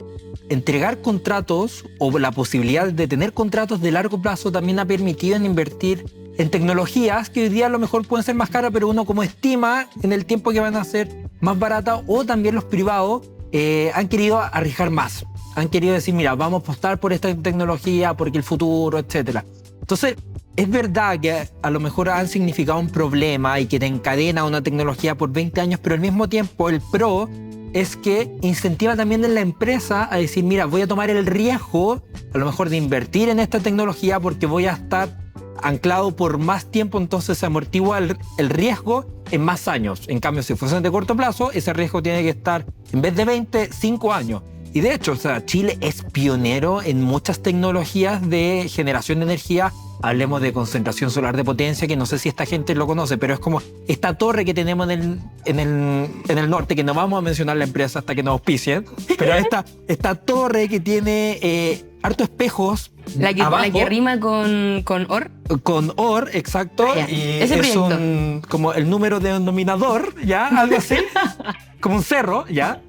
entregar contratos o la posibilidad de tener contratos de largo plazo también ha permitido invertir en tecnologías que hoy día a lo mejor pueden ser más caras, pero uno como estima en el tiempo que van a ser más baratas, o también los privados han querido arriesgar más. Han querido decir, mira, vamos a apostar por esta tecnología porque el futuro, etcétera. Entonces, es verdad que a lo mejor han significado un problema y que te encadena una tecnología por 20 años, pero al mismo tiempo el pro es que incentiva también en la empresa a decir, mira, voy a tomar el riesgo a lo mejor de invertir en esta tecnología porque voy a estar anclado por más tiempo, entonces se amortigua el riesgo en más años. En cambio, si fuese de corto plazo, ese riesgo tiene que estar, en vez de 20, 5 años. Y de hecho, o sea, Chile es pionero en muchas tecnologías de generación de energía. Hablemos de concentración solar de potencia, que no sé si esta gente lo conoce, pero es como esta torre que tenemos en el norte, que no vamos a mencionar la empresa hasta que nos auspicien, pero esta torre que tiene hartos espejos La que abajo, rima con OR. con OR, exacto, Ah, ya. y Ese es proyecto. como el número de denominador, ¿ya? Algo así, como un cerro, ¿ya?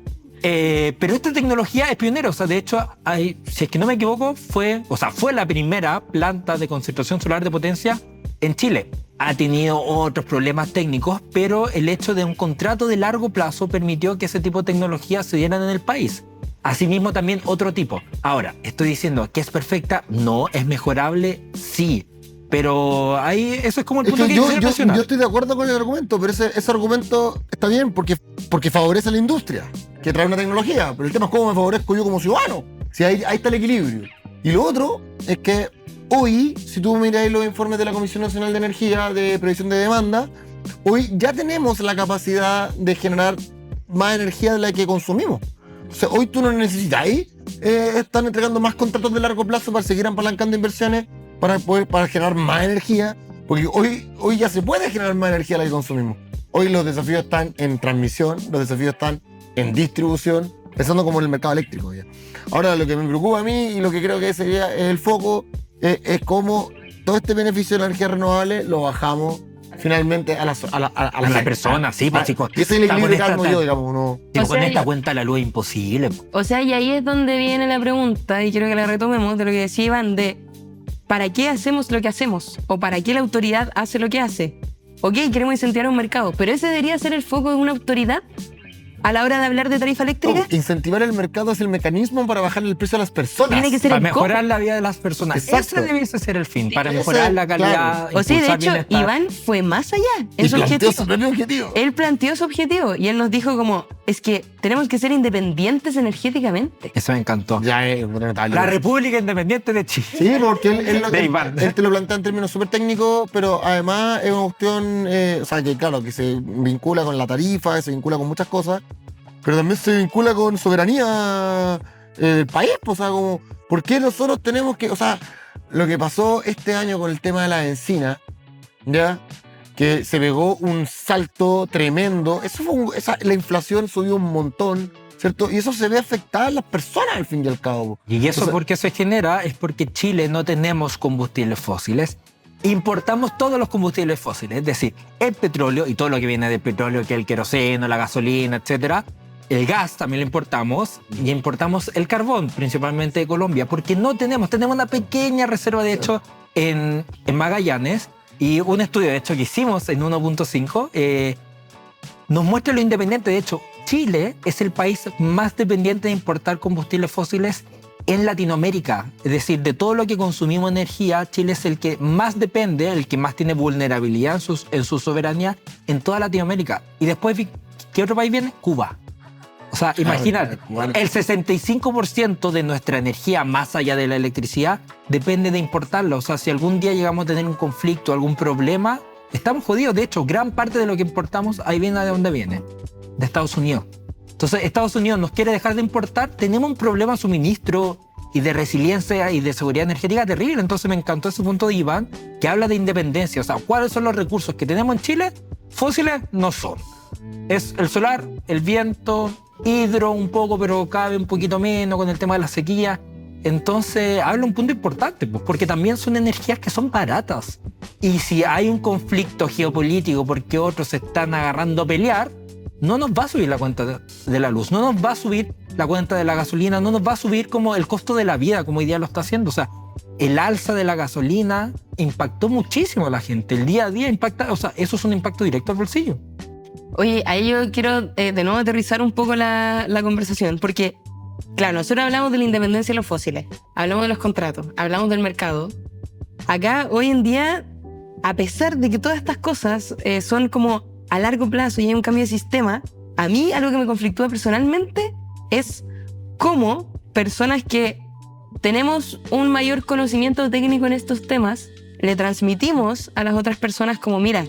Pero esta tecnología es pionera, o sea, de hecho, si es que no me equivoco, fue la primera planta de concentración solar de potencia en Chile. Ha tenido otros problemas técnicos, pero el hecho de un contrato de largo plazo permitió que ese tipo de tecnologías se dieran en el país. Asimismo, también otro tipo. Ahora, ¿estoy diciendo que es perfecta? No. ¿Es mejorable? Sí. Pero ahí eso es como el Es punto que que quise mencionar. yo estoy de acuerdo con el argumento, pero ese argumento está bien porque favorece a la industria que trae una tecnología. Pero el tema es cómo me favorezco yo como ciudadano. Si ahí está el equilibrio. Y lo otro es que hoy, si tú miras los informes de la Comisión Nacional de Energía de Previsión de Demanda, hoy ya tenemos la capacidad de generar más energía de la que consumimos. O sea, hoy tú no necesitas están entregando más contratos de largo plazo para seguir apalancando inversiones para generar más energía, porque hoy ya se puede generar más energía de la que consumimos. Hoy los desafíos están en transmisión, los desafíos están en distribución, pensando como en el mercado eléctrico ya. Ahora, lo que me preocupa a mí y lo que creo que sería el foco es cómo todo este beneficio de la energía renovable lo bajamos finalmente a la persona, sí, pues, chicos. Y ese es el equilibrio que armo yo, digamos, ¿no? Tipo, O sea, con esta cuenta la luz es imposible. O sea, y ahí es donde viene la pregunta, y quiero que la retomemos, de lo que decía Iván, de ¿para qué hacemos lo que hacemos? ¿O para qué la autoridad hace lo que hace? Ok, queremos incentivar un mercado, pero ese debería ser el foco de una autoridad a la hora de hablar de tarifa eléctrica. Incentivar el mercado es el mecanismo para bajar el precio a las personas. Tiene que ser Para el mejorar cómo. la vida de las personas. Exacto. Ese debiese ser el fin, para Ese, mejorar la calidad. claro. O sea, de impulsar hecho, bienestar. Iván fue más allá en Y su planteó objetivo. su propio objetivo. Él planteó su objetivo y él nos dijo como, es que tenemos que ser independientes energéticamente. Eso me encantó. Ya es notable. La República Independiente de Chile. Sí, porque De Iván. él te lo plantea en términos súper técnicos, pero además es una cuestión, o sea, que claro, que se vincula con la tarifa, que se vincula con muchas cosas, pero también se vincula con soberanía del país, pues, o sea, como, ¿por qué nosotros tenemos que, o sea, lo que pasó este año con el tema de la bencina, ya, que se pegó un salto tremendo, eso fue la inflación subió un montón, ¿cierto? Y eso se ve afectada a las personas al fin y al cabo. Y eso O sea, porque se genera es porque Chile no tenemos combustibles fósiles. Importamos todos los combustibles fósiles, es decir, el petróleo y todo lo que viene del petróleo, que es el queroseno, la gasolina, etcétera. El gas también lo importamos y importamos el carbón, principalmente de Colombia, porque no tenemos una pequeña reserva, de hecho, en Magallanes, y un estudio, de hecho, que hicimos en 1.5 nos muestra lo independiente. De hecho, Chile es el país más dependiente de importar combustibles fósiles en Latinoamérica. Es decir, de todo lo que consumimos energía, Chile es el que más depende, el que más tiene vulnerabilidad en su soberanía en toda Latinoamérica. Y después, ¿qué otro país viene? Cuba. O sea, imagínate, el 65% de nuestra energía, más allá de la electricidad, depende de importarla. O sea, si algún día llegamos a tener un conflicto, algún problema, estamos jodidos. De hecho, gran parte de lo que importamos, ahí viene de dónde viene, de Estados Unidos. Entonces, Estados Unidos nos quiere dejar de importar, tenemos un problema de suministro y de resiliencia y de seguridad energética terrible. Entonces, me encantó ese punto de Iván, que habla de independencia. O sea, ¿cuáles son los recursos que tenemos en Chile? Fósiles no son. Es el solar, el viento, hidro un poco, pero cabe un poquito menos con el tema de la sequía. Entonces, habla un punto importante, pues, porque también son energías que son baratas. Y si hay un conflicto geopolítico porque otros se están agarrando a pelear, no nos va a subir la cuenta de la luz, no nos va a subir la cuenta de la gasolina, no nos va a subir como el costo de la vida, como hoy día lo está haciendo. O sea, el alza de la gasolina impactó muchísimo a la gente. El día a día impacta, o sea, eso es un impacto directo al bolsillo. Oye, ahí yo quiero de nuevo aterrizar un poco la conversación, porque, claro, nosotros hablamos de la independencia de los fósiles, hablamos de los contratos, hablamos del mercado. Acá, hoy en día, a pesar de que todas estas cosas son como a largo plazo y hay un cambio de sistema, a mí algo que me conflictúa personalmente es cómo personas que tenemos un mayor conocimiento técnico en estos temas, le transmitimos a las otras personas como, mira,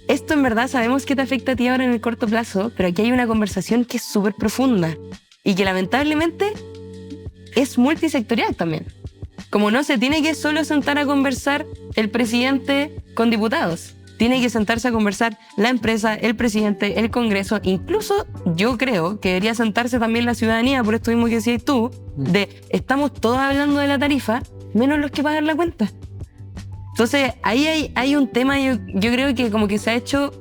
esto en verdad sabemos que te afecta a ti ahora en el corto plazo, pero aquí hay una conversación que es súper profunda y que lamentablemente es multisectorial también. Como no se tiene que solo sentar a conversar el presidente con diputados, tiene que sentarse a conversar la empresa, el presidente, el Congreso. Incluso yo creo que debería sentarse también la ciudadanía, por esto mismo que decías tú, de estamos todos hablando de la tarifa, menos los que pagan la cuenta. Entonces, ahí hay un tema, yo creo que como que se ha hecho,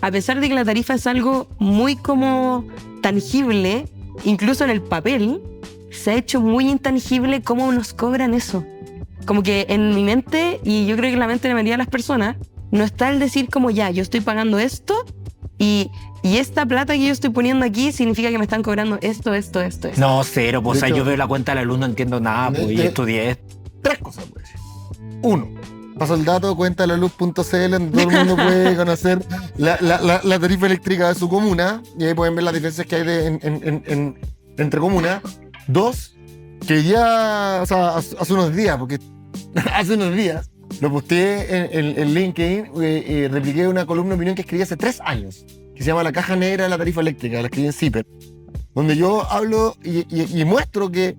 a pesar de que la tarifa es algo muy como tangible, incluso en el papel, se ha hecho muy intangible cómo nos cobran eso. Como que en mi mente, y yo creo que en la mente de la mayoría de las personas, no está el decir como ya, yo estoy pagando esto y esta plata que yo estoy poniendo aquí significa que me están cobrando esto. No, cero, pues, o sea, De hecho, yo veo la cuenta de la luz, no entiendo nada, pues, y estudié. 3 cosas, pues. 1. Paso el dato, cuentalaluz.cl, donde todo el mundo puede conocer la tarifa eléctrica de su comuna y ahí pueden ver las diferencias que hay entre comunas. 2, que ya, o sea, hace unos días, porque hace unos días lo posteé en LinkedIn, repliqué una columna de opinión que escribí hace 3 años, que se llama La caja negra de la tarifa eléctrica, la escribí en CIPER, donde yo hablo y muestro que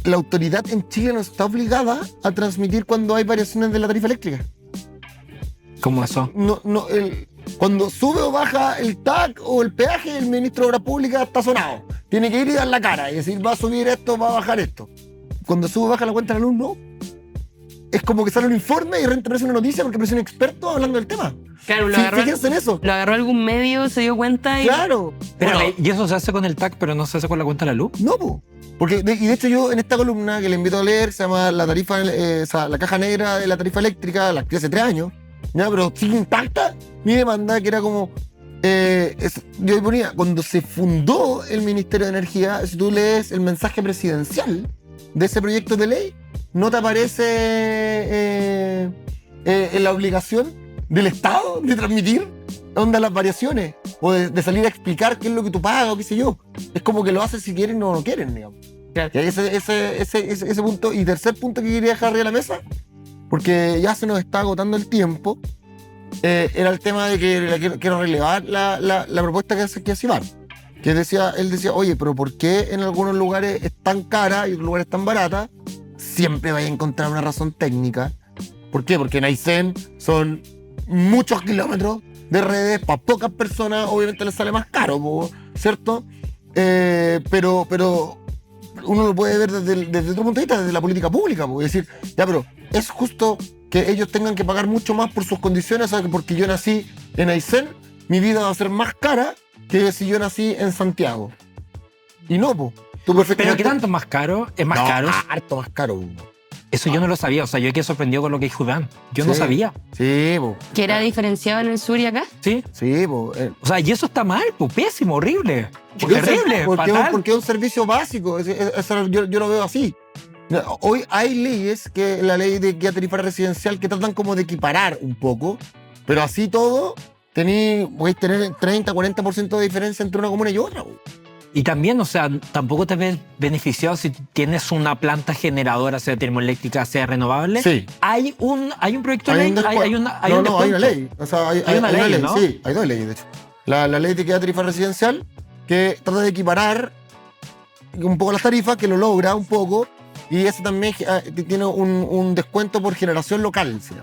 la autoridad en Chile no está obligada a transmitir cuando hay variaciones de la tarifa eléctrica. ¿Cómo eso? Cuando sube o baja el TAC o el peaje, el ministro de Obras Públicas está sonado. Tiene que ir y dar la cara y decir, va a subir esto, va a bajar esto. Cuando sube o baja la cuenta de la luz, no. Es como que sale un informe y de repente aparece una noticia porque aparece un experto hablando del tema. Claro, Fíjense en eso. lo agarró algún medio, se dio cuenta y... Claro. Pero, Bueno, ¿y eso se hace con el TAC, pero no se hace con la cuenta de la luz? no, po. Porque, y de hecho yo en esta columna que le invito a leer, se llama la tarifa, o sea, la caja negra de la tarifa eléctrica, la escribí hace 3 años, ¿ya? Pero sigue intacta mi demanda, que era como, yo ahí ponía, cuando se fundó el Ministerio de Energía, si tú lees el mensaje presidencial de ese proyecto de ley, no te aparece en la obligación del Estado de transmitir onda las variaciones o de salir a explicar qué es lo que tú pagas o qué sé yo. Es como que lo hacen si quieren o no quieren, digamos. Claro. Y ahí ese punto. Y tercer punto que quería dejar arriba de la mesa, porque ya se nos está agotando el tiempo, era el tema de que quiero relevar la propuesta que hace Iván. Que él decía, oye, pero ¿por qué en algunos lugares es tan cara y en otros lugares es tan barata? Siempre vais a encontrar una razón técnica. ¿Por qué? Porque en Aysén son muchos kilómetros de redes para pocas personas, obviamente les sale más caro, ¿cierto? Pero uno lo puede ver desde otro punto de vista, desde la política pública, es decir, ya, pero es justo que ellos tengan que pagar mucho más por sus condiciones, ¿sabes? Porque yo nací en Aysén, mi vida va a ser más cara que si yo nací en Santiago. Y no, tú perfectamente... ¿Pero qué tanto más caro? ¿Es más caro? Harto más caro. Eso yo no lo sabía, o sea, yo quedé sorprendido con lo que dijo Iván. Yo no Sí. sabía. Sí, ¿Que era diferenciado en el sur y acá? ¿Sí? Sí, O sea, y eso está mal, pésimo, horrible. Porque Terrible, fatal. porque es un servicio básico, yo lo veo así. Hoy hay leyes, que la ley de guía tarifaria residencial, que tratan como de equiparar un poco, pero así todo, podéis tener 30-40% de diferencia entre una comuna y otra. Y también, o sea, tampoco te ves beneficiado si tienes una planta generadora, sea termoeléctrica, sea renovable. Sí. Hay un proyecto de ley, hay un hay una descuento. ley. O sea, hay una ley, ¿no? Sí, hay 2 leyes, de hecho. La ley de guía tarifaria residencial, que trata de equiparar un poco las tarifas, que lo logra un poco, y ese también que tiene un descuento por generación local, ¿sí?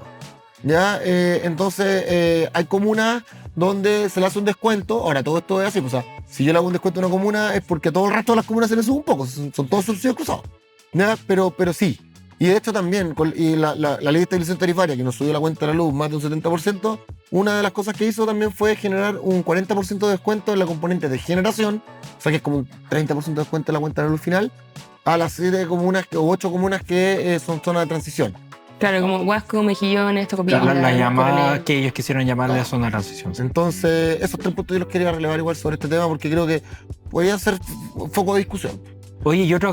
¿Ya? Entonces, hay comunas donde se le hace un descuento. Ahora, todo esto es así, o sea, si yo le hago un descuento a una comuna es porque a todo el resto de las comunas se le sube un poco, son todos subsidios cruzados, ¿ya? Pero sí. Y de hecho también, la ley de estabilización tarifaria, que nos subió la cuenta de la luz más de un 70%, una de las cosas que hizo también fue generar un 40% de descuento en la componente de generación, o sea que es como un 30% de descuento en la cuenta de la luz final, a las 7 comunas o 8 comunas que son zonas de transición. Claro, como Huasco, Mejillones, Tocopilla. La llamada Coronel. que ellos quisieron llamarle zona de transición. Entonces, esos 3 puntos yo los quería relevar igual sobre este tema, porque creo que podría ser foco de discusión. Oye, y otra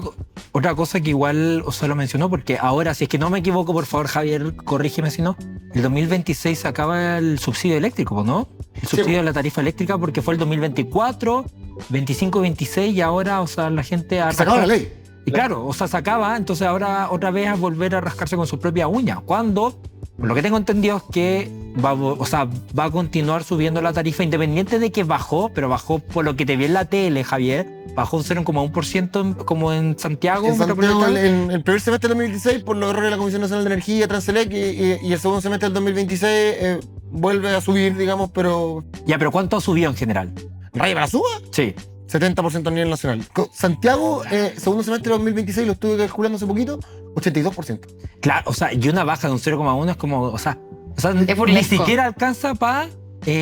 cosa que igual o sea, lo mencionó, porque ahora, si es que no me equivoco, por favor, Javier, corrígeme si no, el 2026 se acaba el subsidio eléctrico, ¿no? El subsidio de la tarifa eléctrica, porque fue el 2024, 25, 26, y ahora, o sea, la gente... Se acabó la ley. Y claro, o sea, se acaba, entonces ahora otra vez a volver a rascarse con su propia uña. Cuando, por lo que tengo entendido, es que va a continuar subiendo la tarifa, independiente de que bajó, pero bajó por lo que te vi en la tele, Javier, bajó un 0,1% como en Santiago. En Santiago, en el primer semestre del 2016, por los errores de la Comisión Nacional de Energía, Transelec, y el segundo semestre del 2026 vuelve a subir, digamos, pero... Ya, pero ¿cuánto ha subido en general? ¿Raya para la suba? Sí. 70% a nivel nacional. Santiago, segundo semestre de 2026, lo estuve calculando hace poquito, 82%. Claro, o sea, y una baja de un 0,1 es como, o sea Es ni burlesco. siquiera alcanza para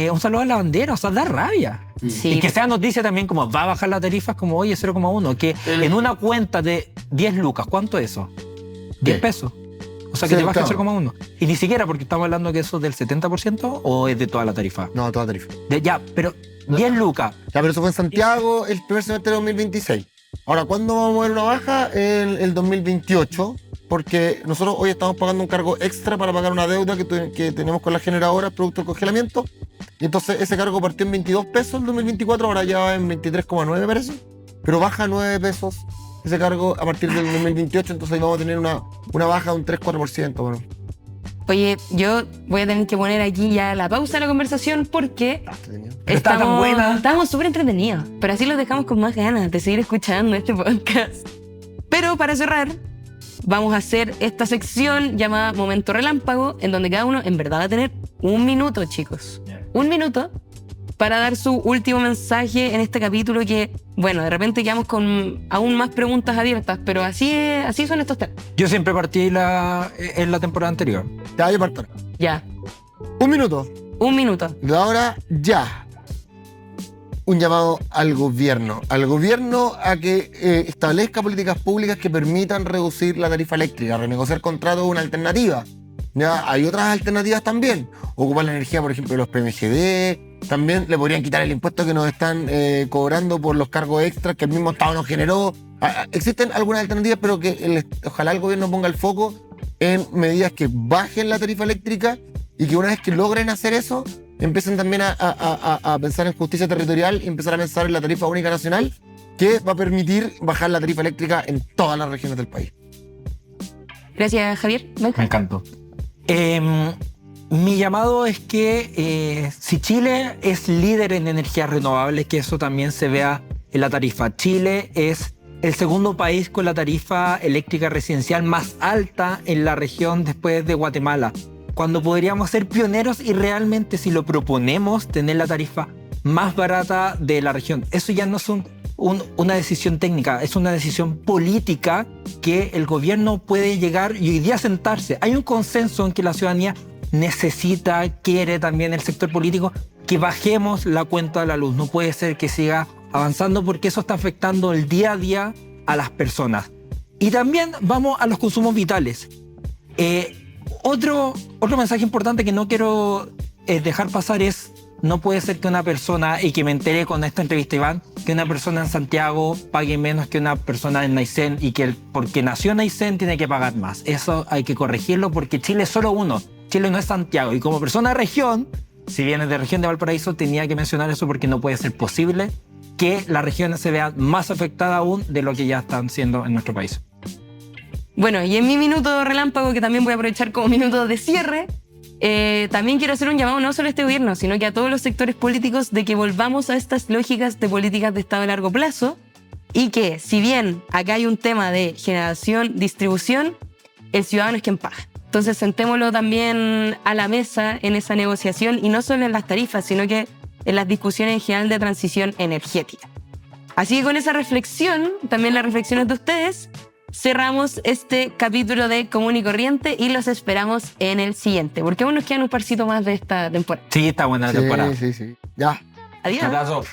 un saludo a la bandera, o sea, da rabia. Sí. Y que sea noticia también como va a bajar la tarifa, es como, oye, 0,1, que en una cuenta de 10 lucas, ¿cuánto es eso? 10 pesos. O sea, que Sí, te baja claro. 0,1. Y ni siquiera, porque estamos hablando que eso es del 70% o es de toda la tarifa. No, toda tarifa. Ya, pero 10 lucas. Ya, pero eso fue en Santiago el primer semestre de 2026. Ahora, ¿cuándo vamos a ver una baja? En el 2028, porque nosotros hoy estamos pagando un cargo extra para pagar una deuda que tenemos con las generadoras producto del congelamiento. Y entonces ese cargo partió en 22 pesos en 2024, ahora ya va en 23,9 parece. Pero baja 9 pesos ese cargo a partir del 2028, entonces ahí vamos a tener una baja de un 3-4%. Bueno. Oye, yo voy a tener que poner aquí ya la pausa de la conversación porque Está tan buena. Estamos súper entretenidos, pero así los dejamos con más ganas de seguir escuchando este podcast. Pero para cerrar, vamos a hacer esta sección llamada Momento Relámpago, en donde cada uno en verdad va a tener un minuto, chicos. Un minuto para dar su último mensaje en este capítulo que, bueno, de repente quedamos con aún más preguntas abiertas, pero así son estos temas. Yo siempre partí en la temporada anterior. Ya, yo parto. Ya, Un minuto. un minuto. Y ahora, ya. Un llamado al gobierno a que establezca políticas públicas que permitan reducir la tarifa eléctrica. Renegociar contratos es una alternativa. Ya, hay otras alternativas también. Ocupar la energía, por ejemplo, de los PMGD. También le podrían quitar el impuesto que nos están cobrando por los cargos extras que el mismo Estado nos generó. Existen algunas alternativas, pero que ojalá el gobierno ponga el foco en medidas que bajen la tarifa eléctrica y que una vez que logren hacer eso, empiecen también a pensar en justicia territorial y empezar a pensar en la tarifa única nacional, que va a permitir bajar la tarifa eléctrica en todas las regiones del país. Gracias, Javier. Benja. Me encantó. Mi llamado es que si Chile es líder en energías renovables, que eso también se vea en la tarifa. Chile es el segundo país con la tarifa eléctrica residencial más alta en la región después de Guatemala, cuando podríamos ser pioneros y realmente, si lo proponemos, tener la tarifa más barata de la región. Eso ya no es una decisión técnica, es una decisión política que el gobierno puede llegar y hoy día sentarse. Hay un consenso en que la ciudadanía necesita, quiere también el sector político que bajemos la cuenta de la luz. No puede ser que siga avanzando porque eso está afectando el día a día a las personas. Y también vamos a los consumos vitales. Otro mensaje importante que no quiero dejar pasar es: no puede ser que una persona, y que me enteré con esta entrevista, Iván, que una persona en Santiago pague menos que una persona en Aysén y que porque nació en Aysén tiene que pagar más. Eso hay que corregirlo porque Chile es solo uno. Chile no es Santiago. Y como persona de región, si vienes de región de Valparaíso, tenía que mencionar eso porque no puede ser posible que las regiones se vean más afectadas aún de lo que ya están siendo en nuestro país. Bueno, y en mi minuto relámpago, que también voy a aprovechar como minuto de cierre, también quiero hacer un llamado no solo a este gobierno, sino que a todos los sectores políticos de que volvamos a estas lógicas de políticas de Estado a largo plazo y que, si bien acá hay un tema de generación, distribución, el ciudadano es quien paga. Entonces sentémoslo también a la mesa en esa negociación y no solo en las tarifas, sino que en las discusiones en general de transición energética. Así que con esa reflexión, también las reflexiones de ustedes, cerramos este capítulo de Común y Corriente y los esperamos en el siguiente, porque aún nos quedan un parcito más de esta temporada. Sí, está buena la temporada. Sí. Ya. Adiós. Un abrazo.